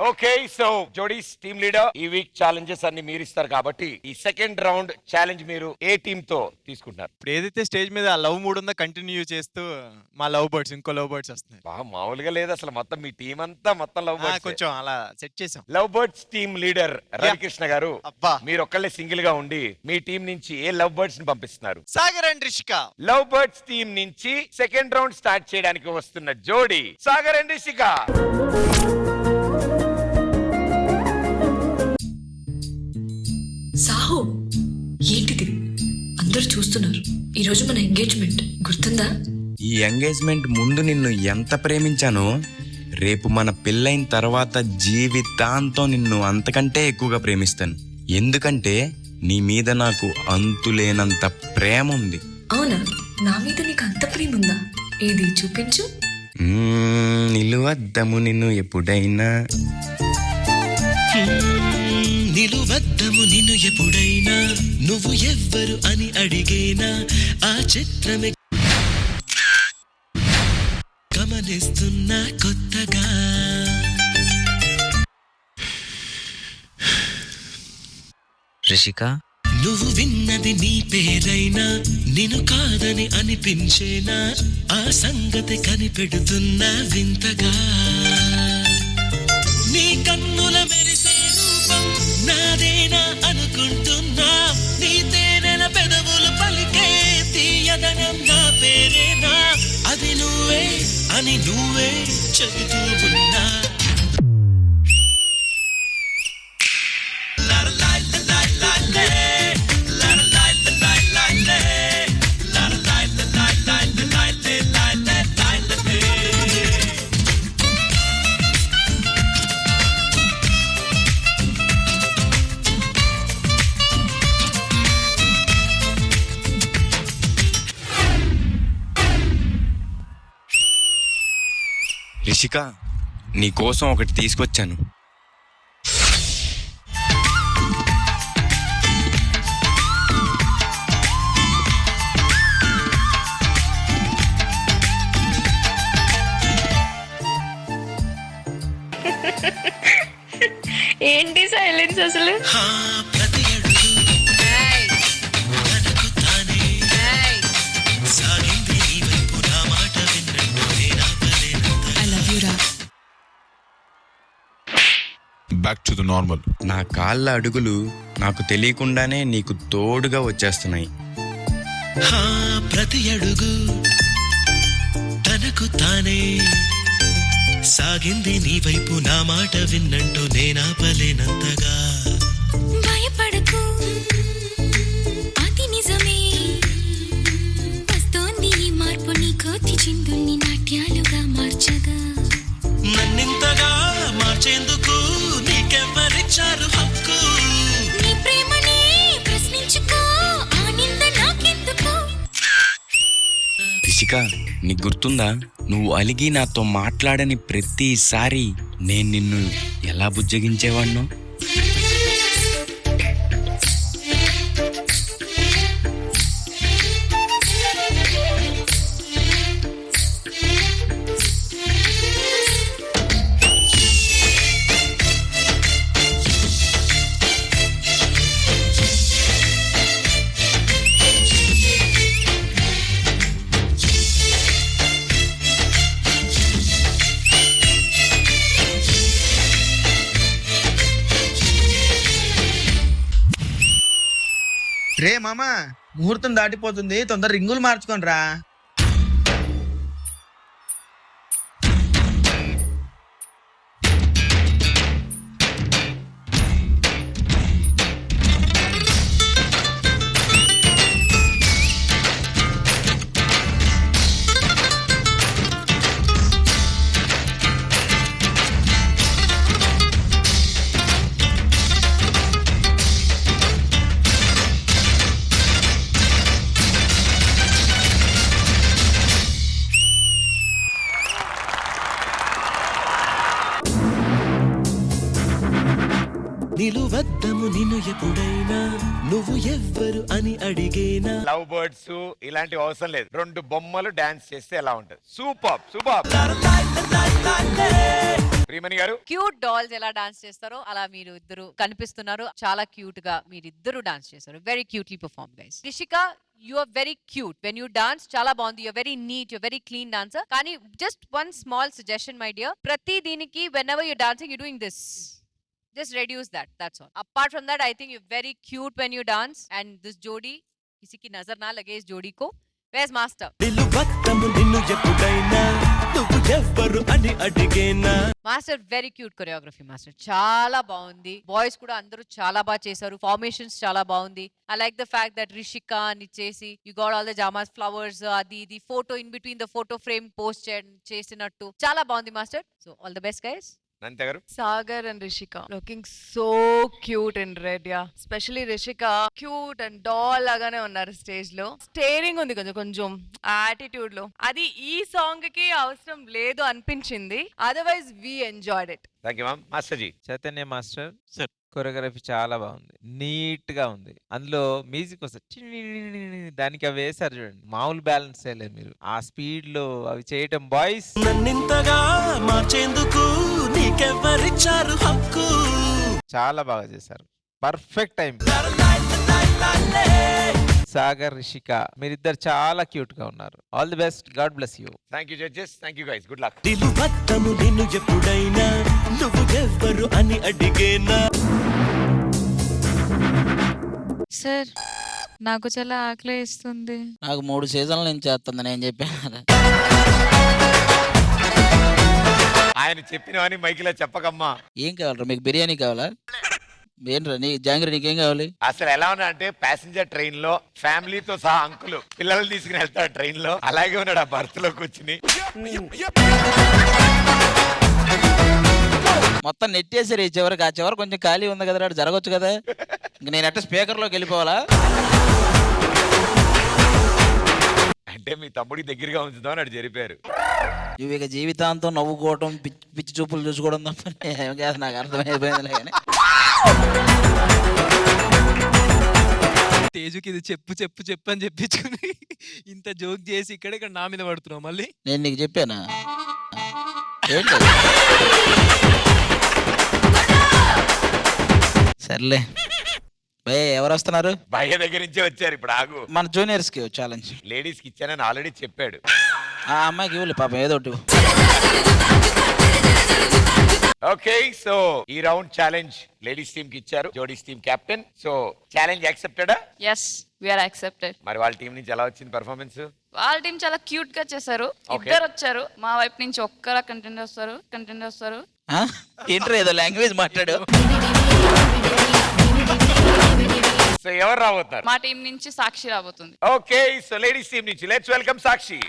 Okay so జోడీస్ టీమ్ లీడర్ ఈ వీక్ ఛాలెంజెస్ అన్ని మీరు ఇస్తారు కాబట్టి ఈ సెకండ్ రౌండ్ ఛాలెంజ్ మీరు ఏ టీమ్ తో తీసుకుంటారు? ఇప్పుడు ఏదైతే స్టేజ్ మీద ఆ లవ్ మూడ్ ఉందో కంటిన్యూ చేస్తూ మా లవ్ బర్డ్స్ ఇంకో లవ్ బర్డ్స్ వస్తున్నాయి. మామూలుగా లేదు అసలు, మొత్తం మీ టీం అంతా మొత్తం లవ్ బర్డ్స్. కొంచెం అలా సెట్ చేసాం. Love birds team leader Ravikrishna గారు, మీరు ఒక్కళ్ళే సింగిల్ గా ఉండి మీ టీం నుంచి ఏ లవ్ బర్డ్స్ ని పంపిస్తున్నారు? Sagar and Rishika. Love birds team నుంచి సెకండ్ రౌండ్ స్టార్ట్ చేయడానికి వస్తున్న జోడీ సాగర్ అండ్ రిషిక. సాహో ఏంటిది అందరు చూస్తున్నారు, ఈరోజు మన ఎంగేజ్మెంట్ గుర్తుందా? ఈ ఎంగేజ్మెంట్ ముందు నిన్ను ఎంత ప్రేమించానో రేపు మన పెళ్ళైన తర్వాత జీవితాంతం నిన్ను అంతకంటే ఎక్కువగా ప్రేమిస్తాను. ఎందుకంటే నీ మీద నాకు అంతులేనంత ప్రేమ ఉంది. అవునా, నా మీద నీకు అంత ప్రేమ ఉందా? ఏది చూపించు. నిలువద్దము నిన్ను ఎప్పుడైనా, నిలువద్దము నిన్ను ఎప్పుడైనా, నువ్వు ఎవ్వరు అని అడిగేనా ఆ చిత్రమే గమనిస్తున్నా కొత్తగా. రిషిక, నువ్వు విన్నది నీ పేరైనా నిన్ను కాదని అనిపించేనా ఆ సంగతి కనిపెడుతున్నా వింతగా. నీ కన్నుల మెరిసే రూపం నాదేనా అనుకుంటున్నా, నీ తేనెల పెదవులు పలికే తీయదనం నా పేరేనా, అది నువ్వే అని నువ్వే చెబుతూ ఉన్నా. రిషిక, నీ కోసం ఒకటి తీసుకొచ్చాను. ఏంటి సైలెన్స్ అసలు? Back to the normal. నా కాళ్ళ అడుగులు నాకు తెలియకుండానే నీకు తోడుగా వచ్చేస్తున్నాయి. ప్రతి అడుగు తనకు తానే సాగింది నీ వైపు, నా మాట విన్నంటూ నేనాపలేనంతగా. భయపడకు అది నిజమే, వస్తోంది ఈ మార్పు నీ కోతి చిందుల్ని నాట్యాలుగా మార్చగా. నన్నింతగా మార్చేందుకు నీకెవ్వరిచ్చారు హక్కు? నీ ప్రేమనే ప్రశ్నించుకో, ఆ నింద నాకెందుకు? రిషిక, నీకు గుర్తుందా, నువ్వు అలిగి నాతో మాట్లాడని ప్రతిసారి నేను నిన్ను ఎలా బుజ్జగించేవాణ్ణో? రే మామా, ముహూర్తం దాటిపోతుంది, తొందర రింగులు మార్చుకోండి రా. నిలువద్దము నిన్ను ఎప్పుడైనా, నువ్వు ఎవ్వరు అని అడిగేనా. లవ్ బర్డ్స్ ఇలాంటివి అవసరం లేదు, రెండు బొమ్మలు డాన్స్ చేస్తే ఎలా ఉంటది? Super super. ప్రియమణి గారు క్యూట్ డాల్స్ ఎలా డాన్స్ చేస్తారో అలా మీరు ఇద్దరు కనిపిస్తున్నారు. చాలా క్యూట్ గా మీరు ఇద్దరు డాన్స్ చేస్తారు. Very cutely perform guys. Rishika, you are very cute when you dance. చాలా బాగుంది. you're very neat, you're very clean dancer. కానీ just one small suggestion my dear, ప్రతి దీనికి whenever you're dancing you're doing this. Just reduce that, that's all. Apart from that, I think you're very cute when you dance. And this jodi, किसी की नजर ना लगे इस जोड़ी को. Where's master? Master very cute choreography master, చాలా బాగుంది. బాయ్స్ కూడా అందరూ చాలా బాగా చేశారు. ఫార్మేషన్స్ చాలా బాగుంది. I like the fact that Rishika అని చేసి యు గాట్ ఆల్ ద జామాస్ ఫ్లవర్స్, అది ఇది photo in between the photo frame post చేసినట్టు చాలా బాగుంది master. So all the best guys. నంత గారు. Sagar and Rishika looking so cute in red, yeah. Especially Rishika, cute and doll లాగానే ఉన్నారు స్టేజ్ లో. స్టేరింగ్ ఉంది కొంచెం యాటిట్యూడ్ లో. అది ఈ సాంగ్ కి అవసరం లేదు అనిపించింది. Otherwise we enjoyed it. Thank you ma'am. Master ji. Chaitanya master sir, choreography చాలా బాగుంది, నీట్ గా ఉంది. అందులో మ్యూజిక్ వస్తుంది, దానికి అవి వేసారు చూడండి, మామూలు బ్యాలెన్స్ చేయలేదు మీరు. ఆ స్పీడ్ లో అవి చేయటం బాయ్స్. నన్నింతగా మార్చేందుకు నీకెవ్వరిచ్చారు హక్కు. చాలా బాగా చేశారు, పర్ఫెక్ట్ టైం. సాగర్, రిషిక మీరిద్దరు చాలా క్యూట్ గా ఉన్నారు. All the best, God bless you. Thank you judges, thank you guys, good luck. నిలువత్తము నిన్ను ఎప్పుడైనా నువ్వు ఎవ్వరు అని అడిగేనా. సార్ నాకు చాలా ఆకలి ఇస్తుంది. నాకు 3 సీజన్లు నేను చేస్తుంది, నేను చెప్పాను కదా. ఆయన చెప్పినవని మైకిలో చెప్పకమ్మా. ఏం కావాలరా మీకు? బిర్యానీ కావాలా? ఏంట్రా నీ జాంగ్రీ, నీకేం కావాలి? అసలు ఎలా ఉన్నా అంటే ప్యాసింజర్ ట్రైన్ లో ఫ్యామిలీతో సహా అంకులు పిల్లలు తీసుకుని వెళ్తాడు ట్రైన్ లో, అలాగే ఉన్నాడు ఆ బర్త్ లో కూర్చుని. మొత్తం నెట్టేసారు ఈ చివరికి. ఆ చివరి కొంచెం ఖాళీ ఉంది కదా, జరగచ్చు కదా. ఇంక నేను ఎట్ట స్పీకర్ లోకి వెళ్ళిపోవాలా? అంటే మీ తమ్ముడికి దగ్గరగా ఉంచుదాం అని జరిపారు. ఇవి ఇక జీవితాంతం నవ్వుకోవటం, పిచ్చి చూపులు చూసుకోవడం తప్ప ఏం కాదు, నాకు అర్థమైపోయిందిలే. కానీ తేజుకి ఇది చెప్పు చెప్పు చెప్పు అని చెప్పించుకుని ఇంత జోక్ చేసి ఇక్కడ నా మీద పడుతున్నావు మళ్ళీ. నేను నీకు చెప్పానా? ఏంటి సర్లే భయ, ఎవరు వస్తున్నారు? భయ్య దగ్గర నుంచే వచ్చారు. ఇప్పుడు ఆగు, మన జూనియర్స్ కి ఛాలెంజ్. లేడీస్ కి ఇచ్చానని ఆల్రెడీ చెప్పాడు. ఆ అమ్మాయికి ఇవ్వలే పాపం, ఏదో ఒకటి. ఓకే, సో ఈ రౌండ్ ఛాలెంజ్ లేడీస్ టీమ్ కి ఇచ్చారు, జోడీస్ టీమ్ కెప్టెన్. సో ఛాలెంజ్ యాక్సెప్టెడా? yes we are accepted. మరి వాళ్ళ టీం నుంచి ఎలా వచ్చింది పర్ఫార్మెన్స్? వాళ్ళ టీం చాలా క్యూట్ గా చేశారు. ఇద్దరు వచ్చారు, మా వైపు నుంచి ఒక్కరా కంటెంట్ వస్తారు. ఏంట్రా ఏదో లాంగ్వేజ్ మాట్లాడు. సో ఎవరు రాబోతున్నారు? మా టీం నుంచి సాక్షి రాబోతుంది. ఓకే, సో లేడీస్ టీం నుంచి లెట్స్ వెల్కమ్ సాక్షి.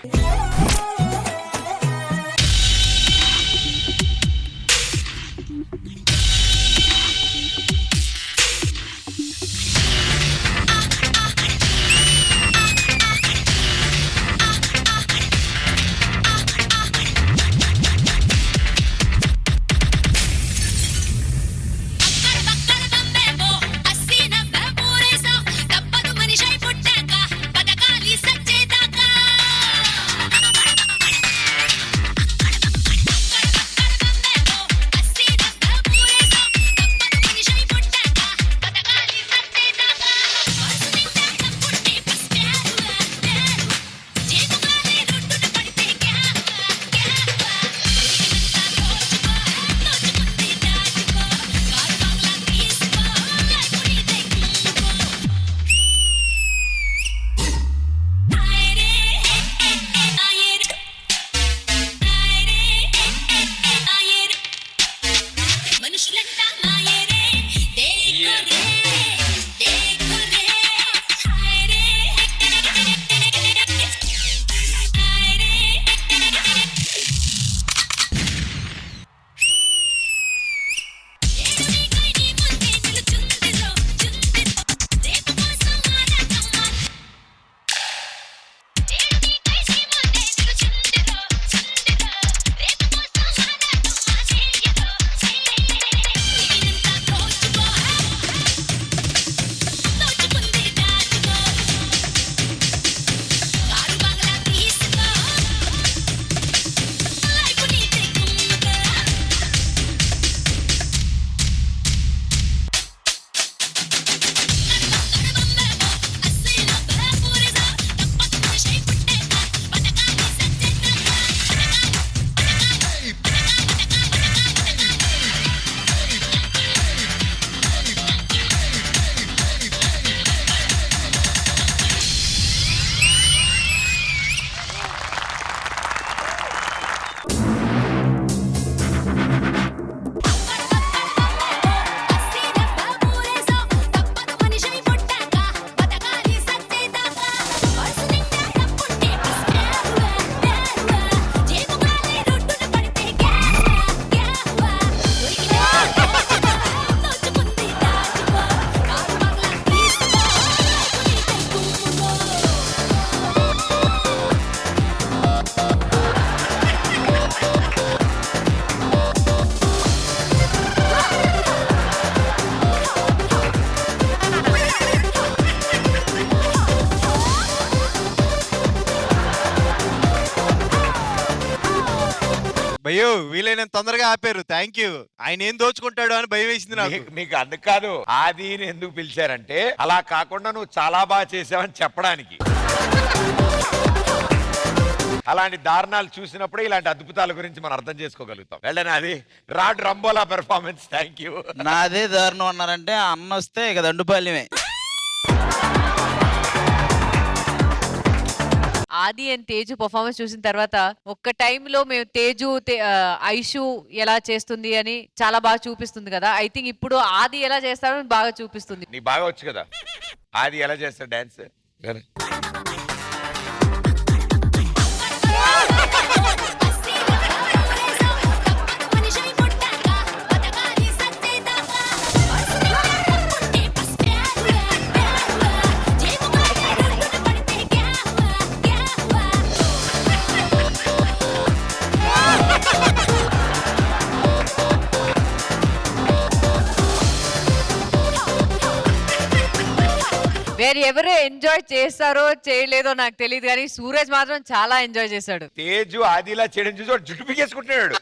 అయ్యో వీలైనంత తొందరగా ఆపారు. Thank you. ఆయన ఏం దోచుకుంటాడు అని భయం వేసింది నాకు. నీకు అందుకు కాదు, ఆదిని ఎందుకు పిలిచారంటే అలా కాకుండా నువ్వు చాలా బాగా చేసావని చెప్పడానికి. అలాంటి దారుణాలు చూసినప్పుడే ఇలాంటి అద్భుతాల గురించి మనం అర్థం చేసుకోగలుగుతాం. వెళ్ళనా అది రాడ్ రంబోలా పెర్ఫార్మెన్స్. Thank you. నాదే దారుణం అన్నారంటే అన్న వస్తే ఇక దండుపాల్యమే. ఆది అండ్ తేజు పర్ఫార్మెన్స్ చూసిన తర్వాత ఒక్క టైంలో మేము తేజు ఐషు ఎలా చేస్తుంది అని చాలా బాగా చూపిస్తుంది కదా. ఐ థింక్ ఇప్పుడు ఆది ఎలా చేస్తారో బాగా చూపిస్తుంది. నీకు బాగా వచ్చు కదా ఆది ఎలా చేస్తాడు డాన్స్. వేరే ఎవరు ఎంజాయ్ చేస్తారో చేయలేదో నాకు తెలియదు కానీ సూరజ్ మాత్రం చాలా ఎంజాయ్ చేశాడు. తేజు ఆదిలా చేయడం చూసి వాడు జుట్టు పీకేసుకుంటున్నాడు.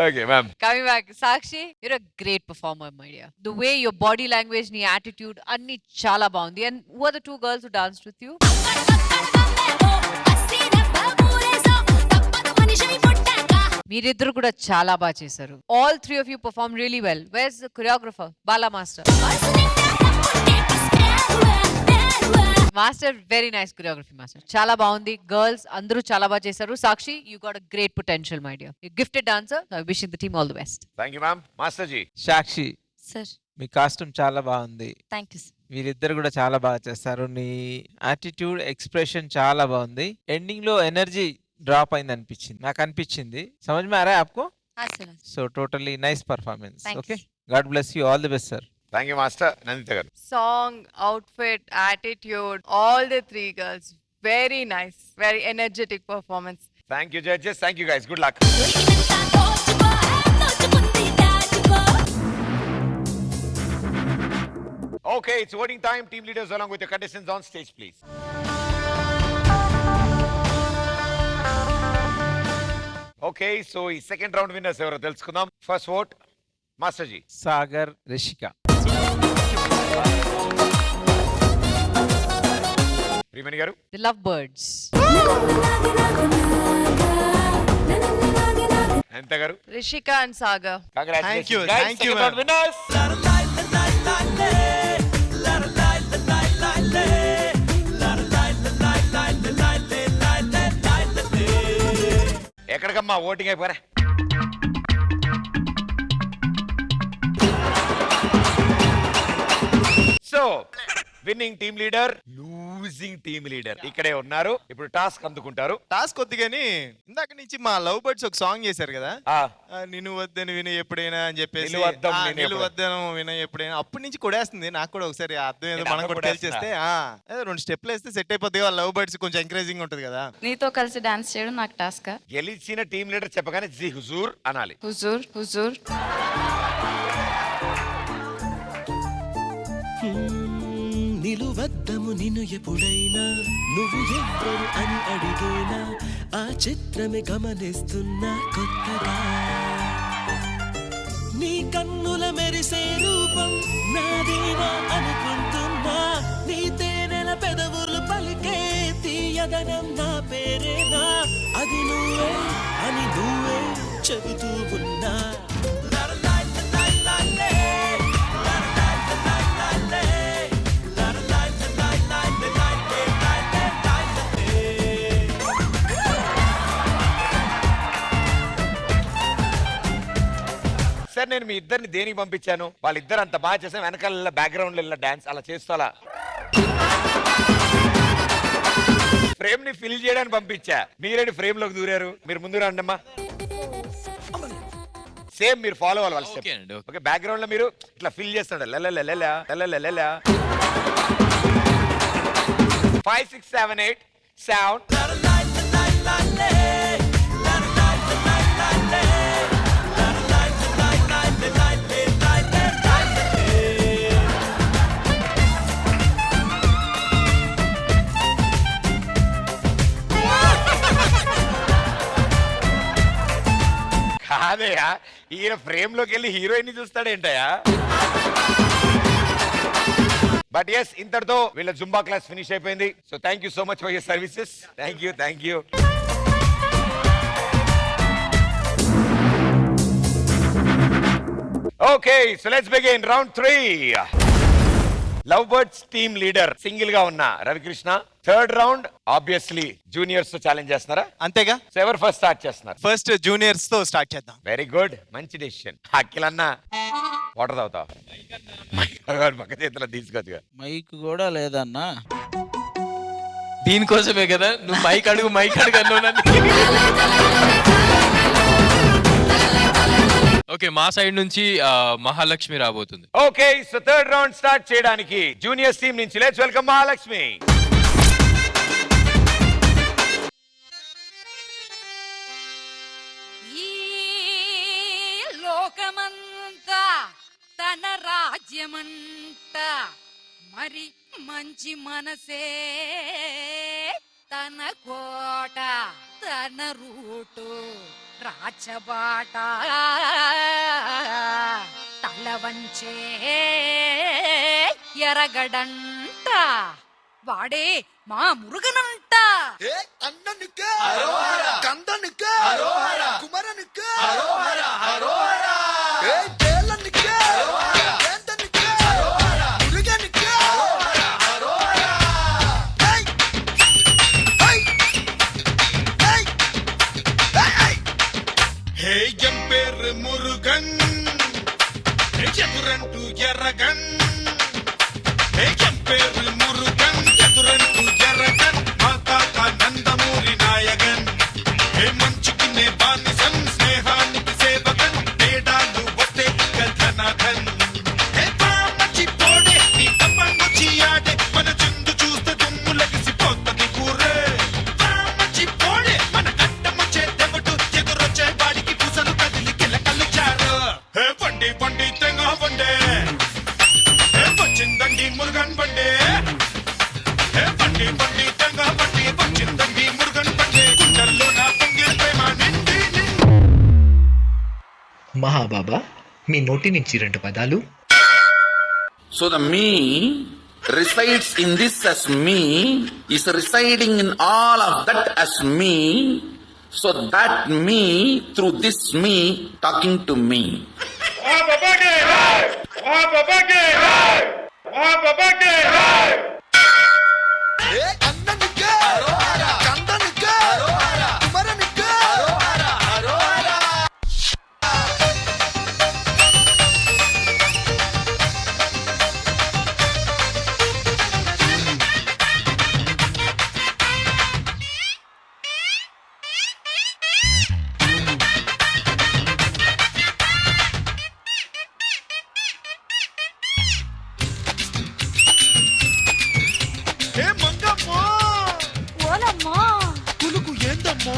Okay ma'am. Coming back Sakshi, you're a great performer my dear. The way your body language, నీ యాటిట్యూడ్ అన్ని చాలా బాగుంది. And who are the two girls who danced with you? మీరిద్దరు కూడా చాలా బాగా చేశారు. All three of you perform really well. Where is the choreographer? Bala master. Master very nice choreography master. చాలా బాగుంది. గర్ల్స్ అందరూ చాలా బాగా చేశారు. Sakshi, you got a great potential my dear. You gifted dancer. I wishing the team all the best. Thank you ma'am. Master ji. Sakshi sir, మీ costume చాలా బాగుంది. Thank you. వీరిద్దరు కూడా చాలా బాగా చేస్తారు. నీ యాటిట్యూడ్, ఎక్స్ప్రెషన్ చాలా బాగుంది. ఎండింగ్ లో ఎనర్జీ డ్రాప్ అయింది అనిపించింది, నాకు అనిపించింది. సమజ్ మే ఆ రहा है आपको? So totally nice performance. Okay, God bless you. All the best sir. Thank you master. Nanditha garu. Song, outfit, attitude, all the three girls. Very nice. Very energetic performance. Thank you judges. Thank you guys. Good luck. Okay, it's voting time. Team leaders along with the contestants on stage, please. Okay, so ఈ second round winners ఎవరో తెలుసుకుందాం. First vote master ji. Sagar, Rishika. Priyamani గారు. The love birds. Anitha గారు. Rishika and Sagar. Congratulations, Thank you, guys. thank you, Second round ma'am. winners. ఎక్కడికమ్మా voting అయిపోరా. So winning team leader, losing team leader ఇక్కడే ఉన్నారు. ఇప్పుడు టాస్క్ అందుకుంటారు. టాస్క్ వద్దు కానీ ఇందాక నుంచి మా లవ్ బర్డ్స్ ఒక సాంగ్ చేశారు కదా, ఆ, నిన్ను వద్దని విన ఎప్పుడైనా అని చెప్పేసి, నిలువద్దం నేను నిన్ను వద్దను విన ఎప్పుడైనా, అప్పటి నుంచి కొడేస్తుంది. నాకు కూడా ఒకసారి అర్థం ఏదో నేను మనం కూడా అర్థం తెలిసేస్తే రెండు స్టెప్లు వేస్తే సెట్ అయిపోద్ది. లవ్ బర్డ్స్ కొంచెం ఎంకరేజింగ్ ఉంటుంది కదా. నీతో కలిసి డాన్స్ చేయడం నాకు టాస్క్. గెలిచిన టీమ్ లీడర్ చెప్పగానే జీ హుజూర్ అనాలి. హుజూర్ హుజూర్. నిలువద్దము నిన్ను ఎప్పుడైనా నువ్వు ఎవ్వరు అని అడిగేనా ఆ చిత్రమే గమనిస్తున్నా కొత్తగా నీ కన్నుల మెరిసే రూపం నాదేనా అనుకుంటున్నా నీ తేనెల పెదవులు పలికే తీయదనం నా పేరేనా అది నువ్వే అని నువ్వే చెబుతూ ఉన్నా సార్ నేను మీ ఇద్దరిని దేనికి పంపించాను? వాళ్ళిద్దరు అంత బాగా చేసాం, వెనకాల బ్యాక్గ్రౌండ్ లో డాన్స్ అలా చేస్తూ అలా ఫ్రేమ్ ని ఫిల్ చేయడానికి పంపించా. మీరేంటి ఫ్రేమ్ లోకి దూరారు? మీరు ముందు రండి అమ్మా. సేమ్ మీరు ఫాలో అవ్వాలి వాళ్ళ స్టెప్. ఓకే, బ్యాక్గ్రౌండ్ లో మీరు ఇట్లా ఫిల్ చేస్తాడు. 5 6 7 8 సౌండ్. ఈయన ఫ్రేమ్ లోకి వెళ్ళి హీరోయిన్ ని చూస్తాడేంటయా? బట్ ఎస్, ఇంతటితో వీళ్ళ జుంబా క్లాస్ ఫినిష్ అయిపోయింది. So thank you so much for your services. Thank you. Okay, so let's begin round 3. Love birds team leader single గా ఉన్న Ravikrishna. Third round obviously juniors తో challenge చేస్తున్నారా? అంతేగా. So ఎవరు first start చేస్తున్నారు? First juniors తో start చేద్దాం. Very good, మంచి డెసిషన్. అఖిల్ అన్న వాటర్ తాగుతావు? పక్క చేతిలో తీసుకొచ్చుగా. మైక్ కూడా లేదన్నా. దీనికోసమే కదా నువ్వు మైక్ అడుగు అన్నావు. ఓకే, మా సైడ్ నుంచి మహాలక్ష్మి రాబోతుంది. Okay, so third round start చేయడానికి జూనియర్స్ టీం నుంచి లెట్స్ వెల్కమ్ మహాలక్ష్మి. ఈ లోకమంతా తన రాజ్యమంట, మరి మంచి మనసే తన కోట, తన రూటు రాచబాట, తల వంచే ఎరగడంట, వాడే మా మురుగనంట. మురుగన్ ఎదురంటూ ఎర్రగన్, పేరు మురుగన్ ఎదురంటూ ఎర్రగన్, మా తాత నందమూరి నాయగన్, మంచుకి నే బానిసన్, స్నేహానికి సేవకన్, తేడాలు వస్తే కథనాథన్, మర్చిపోడే నీ తప్పంగుచి ఆడే, మన చిందు చూస్తే దుమ్ము లగిసిపోతుంది కూరే, మర్చిపోడే మన కట్టమొచ్చే తెగటు, ఎదురొచ్చే వాడికి పుసలు కదిలి కిలకలు చారు, పండి పండి తెంగ వండే, వచ్చిందండి మురుగన్ బండే, పండి పండి తెంగ బండి, వచ్చిందండి మురుగన్ బండే, గుండెల్లో నా పొంగే ప్రేమ నిండి మహాబాబా, మీ నోటి నుంచి 2 పదాలు. So the me resides in this as me, is residing in all of that as me, so that me through this me talking to me. ఓలమ్మా, కులుకు ఏందమ్మో,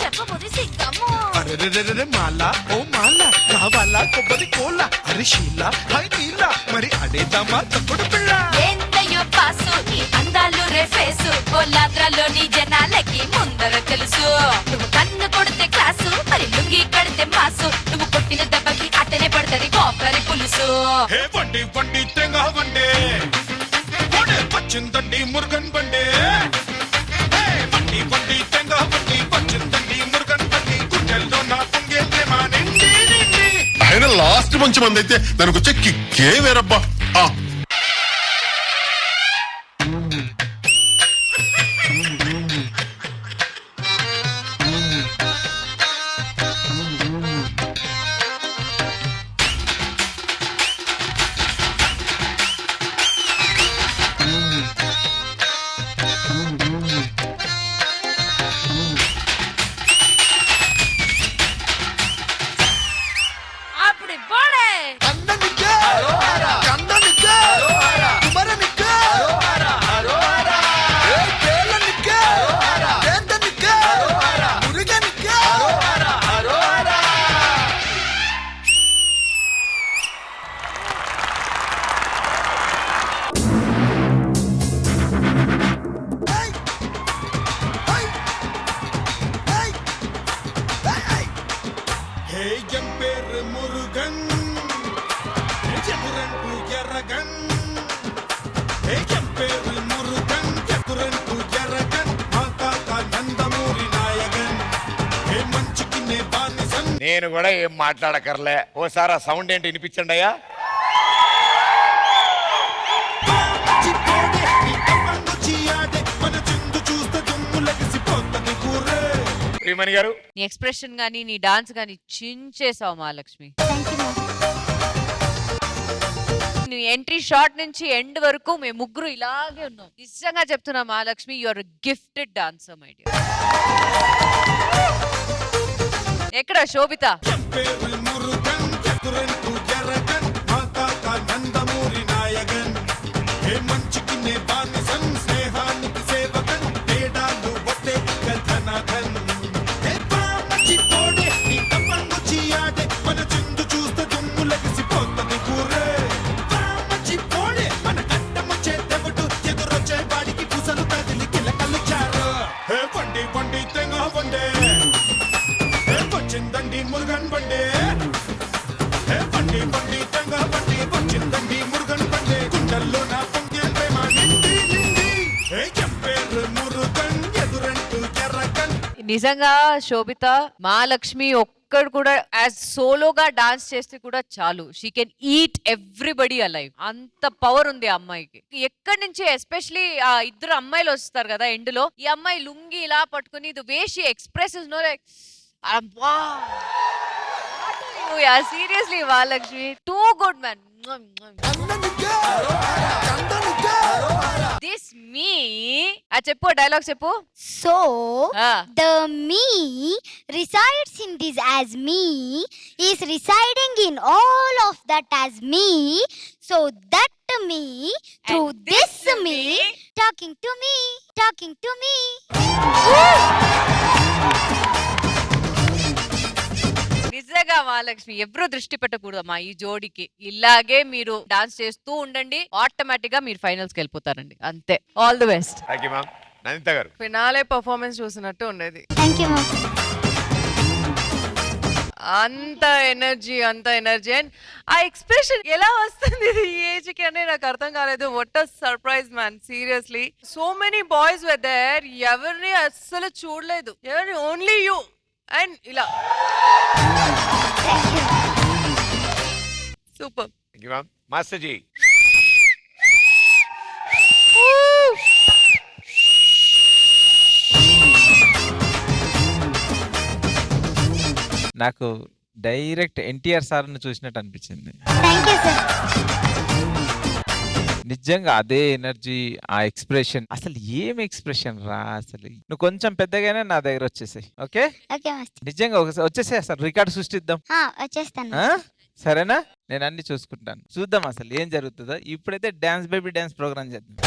చెప్పబోతే సిగ్గమ్మో. అరెరెరెరె మాల ఓ మాల, కావాలా కొబ్బరి కోల, అరే శీల హై నీల, మరి అడేద్దామా తప్పుడు పిల్ల. ఏందయ్యో పాసు, నీ అందాలు రేఫేసు, కోలాద్రలోని జనాలకి ముందర తెలుసు. నువ్వు కన్ను కొడితే క్లాసు, మరి లుంగి కడితే మాసు, నువ్వు కొట్టిన దెబ్బకి అట్టనే పడుతుంది కోపరి పులుసు. పండి పండి తెంగ వండే, వచ్చిందండి మురుగన్ బండే, పండి పండి తెంగ వండి, వచ్చిందండి మురుగన్ బండి, గుండెల్లో నా పొంగే ప్రేమ నిండి నిండి. ఆయన లాస్ట్ మంచి మంది అయితే దానికి వచ్చే కిక్కే వేరబ్బా. అప్పుడు పోడే కందనికే నాయగన్ ఎంపేరు మురుగన్ ఎదురంటూ ఎరగన్ మా తాత నందమూరి నాయగన్ ఏ మంచికి నే బానిసన్. నేను కూడా ఏం మాట్లాడకర్లే, ఓసారి ఆ సౌండ్ ఏంటి వినిపించండి అయ్యా. ప్రియమణి గారు, నీ ఎక్స్ప్రెషన్ గానీ నీ డాన్స్ గానీ చించేసావు మహాలక్ష్మి. నీ ఎంట్రీ షాట్ నుంచి ఎండ్ వరకు మేము ముగ్గురు ఇలాగే ఉన్నాం. నిజంగా చెప్తున్నా Mahalakshmi, you are gifted dancer my dear. ఎక్కడ శోభిత? వచ్చిందండి మురుగన్ బండే, బండి బండి తెంగ బండి వచ్చిందండి మురుగన్ బండే, గుండెల్లో నా పొంగే ప్రేమ నిండి నిండి ఎంపేరు మురుగన్ ఎదురంటూ ఎర్రగన్. నిజంగా శోభిత, మహాలక్ష్మి ఒక్కడు కూడా యాజ్ సోలోగా డాన్స్ చేస్తే కూడా చాలు, she can eat everybody alive. అంత పవర్ ఉంది ఆ అమ్మాయికి. ఎక్కడి నుంచి ఎస్పెషలీ ఆ ఇద్దరు అమ్మాయిలు వస్తారు కదా ఎండ్ లో, ఈ అమ్మాయి లుంగి ఇలా పట్టుకుని the way she expresses no like seriously Mahalakshmi, too good man. This మీ చెప్పు, డైలాగ్ చెప్పు. So, the me resides in this as me is residing in all of that as me. So that me through this me talking to me. నిజంగా మహాలక్ష్మి, ఎవరు దృష్టి పెట్టకూడదమ్మా ఈ జోడికి. ఇలాగే మీరు dance చేస్తూ ఉండండి, ఆటోమేటిక్ గా మీరు ఫైనల్స్ కి వెళ్ళిపోతారండి. అంతే. All the best. Thank you ma'am. Nanditha garu, finale performance చూసినట్టు ఉండేది. Thank you, ma'am. అంత ఎనర్జీ అండ్ ఆ ఎక్స్ప్రెషన్ ఎలా వస్తుంది ఇది ఈ ఏజ్ కి అని నాకు అర్థం కాలేదు. What a surprise man, seriously. So many boys were there, ఎవరిని అస్సలు చూడలేదు, ఎవరిని ఓన్లీ యూ అండ్ ఇలా. Super. Thank you ma'am. Master ji, నాకు డైరెక్ట్ ఎన్టీఆర్ సార్ని చూసినట్టు అనిపించింది. నిజంగా అదే ఎనర్జీ, ఆ ఎక్స్ప్రెషన్, అసలు ఏం ఎక్స్ప్రెషన్ రా అసలు. నువ్వు కొంచెం పెద్దగానే నా దగ్గర వచ్చేసాయి. ఓకే, నిజంగా వచ్చేసే, అసలు రికార్డు సృష్టిద్దాం. వచ్చేస్తాను. సరేనా? నేను అన్ని చూసుకుంటాను. చూద్దాం అసలు ఏం జరుగుతుందో. ఇప్పుడైతే డాన్స్ బేబీ డాన్స్ ప్రోగ్రామ్ చేద్దాం.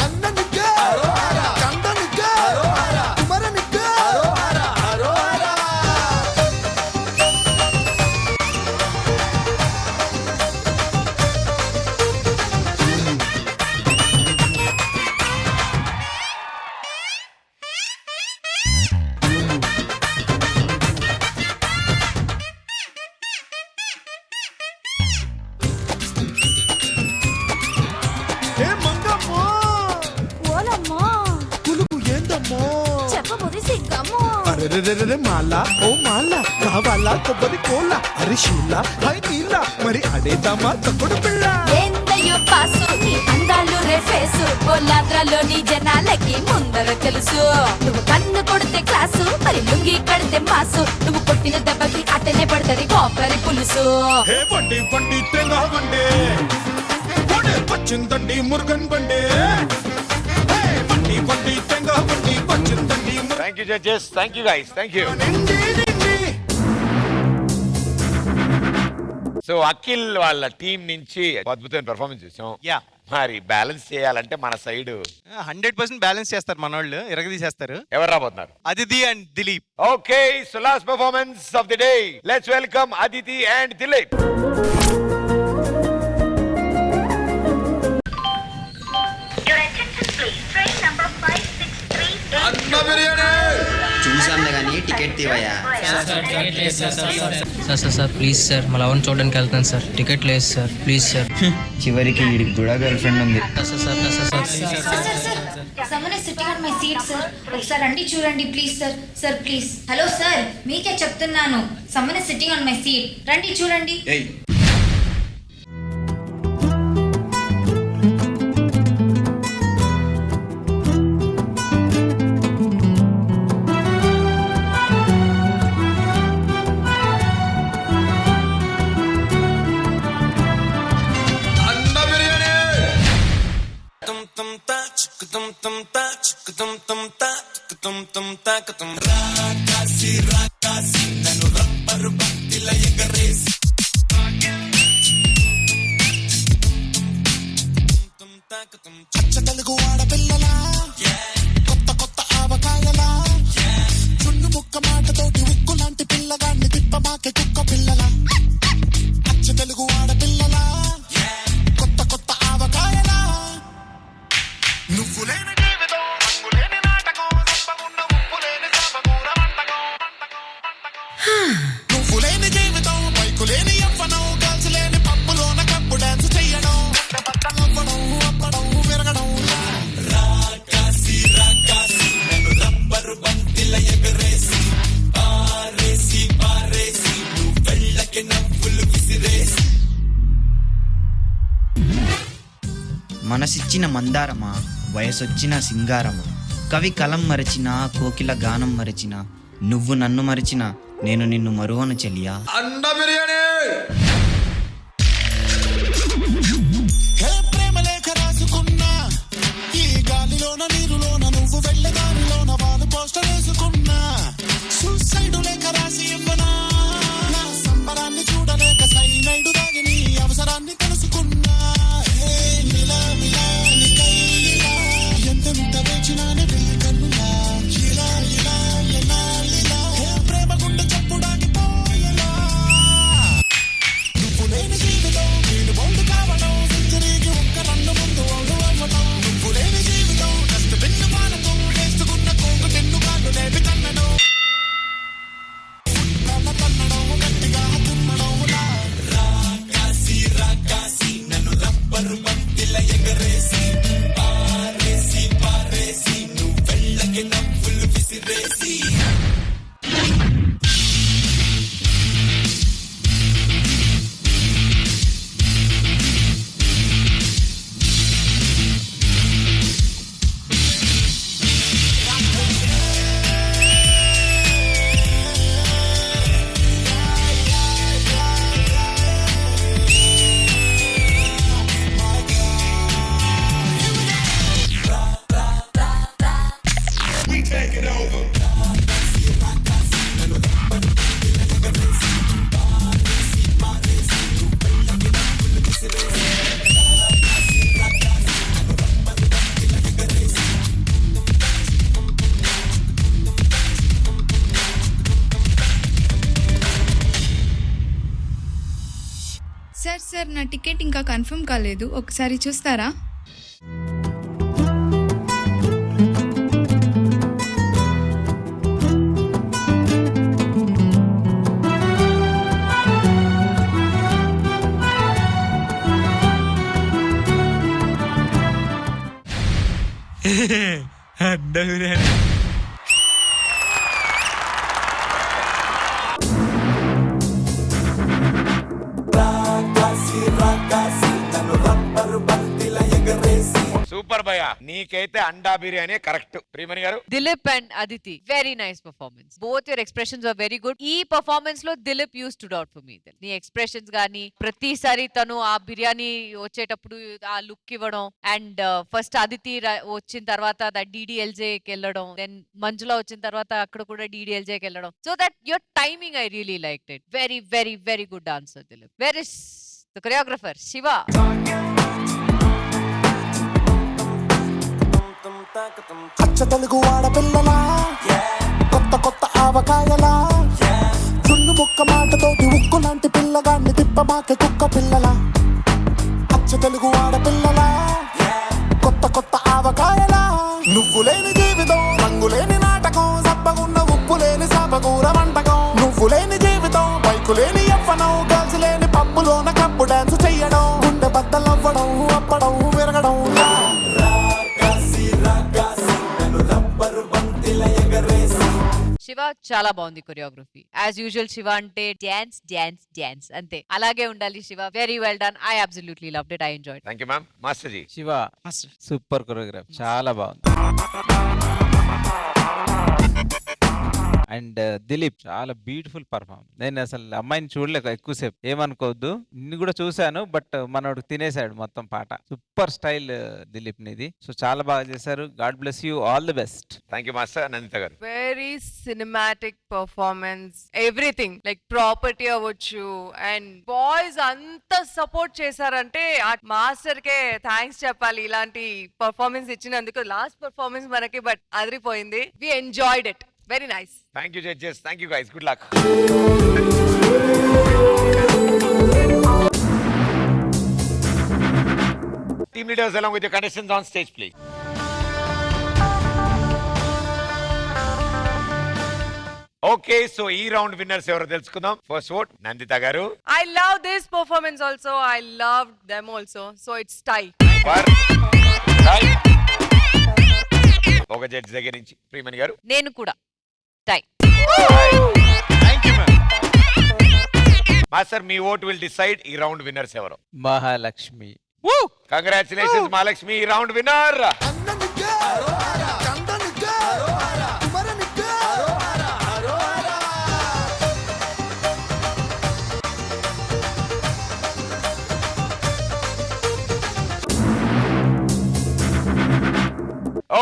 మాలా ఓ మాలా కావాలా కొబ్బరి కోలా అరిశీల హై నీలా మరి అడేదామా తప్పుడు పిల్ల. ఏందయ్యో పాసు నీ అందాలు రేఫేసు, బొల్లాద్రలోని జనాలకి ముందర తెలుసు. నువ్వు కన్ను కొడితే క్లాసు, మరి లుంగి కడితే మాసు. నువ్వు కొట్టిన దెబ్బకి అట్టనే పడతది కొబ్బరి పులుసు. బండి బండి తెంగా బండే, వచ్చిందండి మురుగన్ బండే, బండి బండి తెంగా బండి వచ్చిందండి. Thank you judges, thank you guys, thank you. So Akhil వాళ్ళ టీం నుంచి అద్భుతమైన పెర్ఫార్మెన్స్ చూసాం. మరి బ్యాలెన్స్ చేయాలంటే మన సైడ్ 100% బ్యాలెన్స్ చేస్తారు మన వాళ్ళు, ఎరగదీసేస్తారు. ఎవరు రాబోతున్నారు? Aditi and Dilip. Okay, so last performance of the day. Let's welcome Aditi and Dilip. చూసాంలే కానీ టికెట్ తీవయ్యా. సార్ ప్లీజ్ సార్ మా లవన్ చూడడానికి వెళ్తాను సార్, టికెట్ లేదు సార్, ప్లీజ్ సార్. చివరికి వీడికి కూడా గర్ల్ ఫ్రెండ్ ఉంది. someone is sitting on my seat sir, ఒకసారి రండి చూడండి please sir. Sir please. Hello sir, మీకే చెప్తున్నాను, someone is sitting on my seat, రండి చూడండి. తెలుగు ఆడపిల్లలా కొత్త కొత్త ఆవకాయలా చున్ను ముక్క మాటతోటి ఉక్కు లాంటి పిల్లగాన్ని తిప్పమాకే కుక్క పిల్లలా. అచ్చ తెలుగు ఆడపిల్లలా కొత్త కొత్త ఆవకాయలా. నువ్వు లేని జీవితం, రంగు లేని నాటకం, సంపగున్న ఉప్పు లేని సాపకూర వంటకం. నువ్వు లేని జీవితం, బైకు లేని యవ్వనం, గర్ల్స్ లేని పప్పులోన కప్పు డాన్స్ చెయ్యడం, అవ్వడం అప్పడం విరగడం. రాకాసి రాకాసి నన్ను రబ్బరు బంతిల ఎగరేసి పారేసి పారేసి నువ్వు వెళ్ళకి నవ్వులు విసిరేసి. మనసిచ్చిన మందారమా, వయసొచ్చిన సింగారమా, కవి కలం మరచిన, కోకిల గానం మరచిన, నువ్వు నన్ను మరచిన, నేను నిన్ను మరువను చెలియా. అండ బిర్యానీ. హే ప్రేమ లేఖ రాసుకున్నా, ఈ గాలిలోన నీరులోన నువ్వు వెళ్ళదారిలోన వాళ్ళు పోస్టర్ వేసుకున్నా. సూసైడు లేఖ రాసి ఇవ్వనా, నా సంబరాన్ని చూడలేక సైనైడు దాగి నీ అవసరాన్ని తెలుసుకున్నా. హే మిలా మిలా నికై ఇలా, ఎంతెంత వేచినాని వెళ్ళి కన్నులా. ఇలా ఇలా ఇలా ఇలా, హే ప్రేమ గుండె చెప్పుడానికి పోయలా. నువ్వు లేని జీవితం, నేను బౌండు కావడం, సెంచరీకి ఒక్క రన్ను ముందు ఓడు అవ్వడం. నువ్వు లేని జీవితం, కష్ట పెన్ను మానకం, వేసుకున్న కోకు తెన్ను కాళ్ళు లేపి కన్నడం. కళ్ళ కన్నడం, గట్టిగా తుమ్మడంలా. రాకాసి రాకాసి నన్ను రబ్బరు బంతిల ఎగరేసి పారేసి పారేసి నువ్వు వెళ్ళకి నవ్వులు విసిరేసి. సార్ నా టికెట్ ఇంకా కన్ఫర్మ్ కాలేదు, ఒకసారి చూస్తారా? అండ బిర్యానీ. సూపర్ భయ, నీకైతే అండా biryani correct. Priyamani garu. Dilip and Aditi, very nice performance. Both your expressions are very good. ఈ పర్ఫార్మెన్స్ లో Dilip uses to doubt for me. నీ ఎక్స్ప్రెషన్స్ గానీ, ప్రతిసారి తను ఆ బిర్యానీ వచ్చేటప్పుడు ఆ లుక్ ఇవ్వడం, అండ్ ఫస్ట్ అదితి వచ్చిన తర్వాత DDLJకి వెళ్ళడం, దెన్ మంజులా వచ్చిన తర్వాత అక్కడ కూడా DDLJకి వెళ్ళడం. So that your timing I really like it. Very very very good answer Dilip. Wear is the choreographer Shiva? అచ్చ తెలుగు ఆడపిల్లలా కొత్త కొత్త ఆవకాయలా, చున్ను ముక్క మాటతోటి ఉక్కు లాంటి పిల్లగాన్ని తిప్పమాకే కుక్క పిల్లలా. అచ్చ తెలుగు ఆడపిల్లలా కొత్త కొత్త ఆవకాయలా. నువ్వు లేని జీవితం, రంగు లేని నాటకం, సబ్బగున్న ఉప్పు లేని సాపకూర వంటకం. చాలా బాగుంది కొరియోగ్రఫీ. యాజ్ యూజువల్ శివ అంటే డాన్స్ డాన్స్ డాన్స్ అంతే. అలాగే ఉండాలి Shiva. Very well done. I absolutely loved it. I enjoyed. Thank you ma'am. Master ji. Shiva super choreograph, చాలా బాగుంది. అండ్ దిలీప్ చాలా బ్యూటిఫుల్ పర్ఫార్మెన్స్. నేను అసలు అమ్మాయిని చూడలేక ఎక్కువసేపు, ఏమనుకోవద్దు. నిన్ను కూడా చూశాను, బట్ మనోడు తినేశాడు మొత్తం పాట. సూపర్ స్టైల్ దిలీప్ నిది. సో చాలా బాగా చేశారు. God bless you. All the best. Thank you master. Nanditha గారు. Very cinematic performance, everything like property అవ్వచ్చు. అండ్ బాయ్స్ అంత సపోర్ట్ చేశారంటే ఆ మాస్టర్ కే థ్యాంక్స్ చెప్పాలి ఇలాంటి పర్ఫార్మెన్స్ ఇచ్చినందుకు. లాస్ట్ పర్ఫార్మెన్స్ మనకి బట్ అదిరిపోయింది. We enjoyed it. Very nice. Thank you judges. Thank you guys. Good luck. Team leaders along with your contestants on stage, please. Okay, so ఈ round winners ఎవరో తెలుసుకుందాం. First vote Nanditha గారు. I love this performance also. I loved them also. So it's tie. ఒక judge దగ్గర నుంచి ప్రియమణి గారు. నేను కూడా టై. మాస్టర్, మీ ఓట్ విల్ డిసైడ్ ఈ రౌండ్ విన్నర్స్ ఎవరో. మహాలక్ష్మి. కంగ్రాచులేషన్స్ మహాలక్ష్మి, ఈ round winner.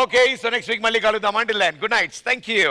Okay, so next week మళ్ళీ కలుద్దాం. Until then good night. Thank you.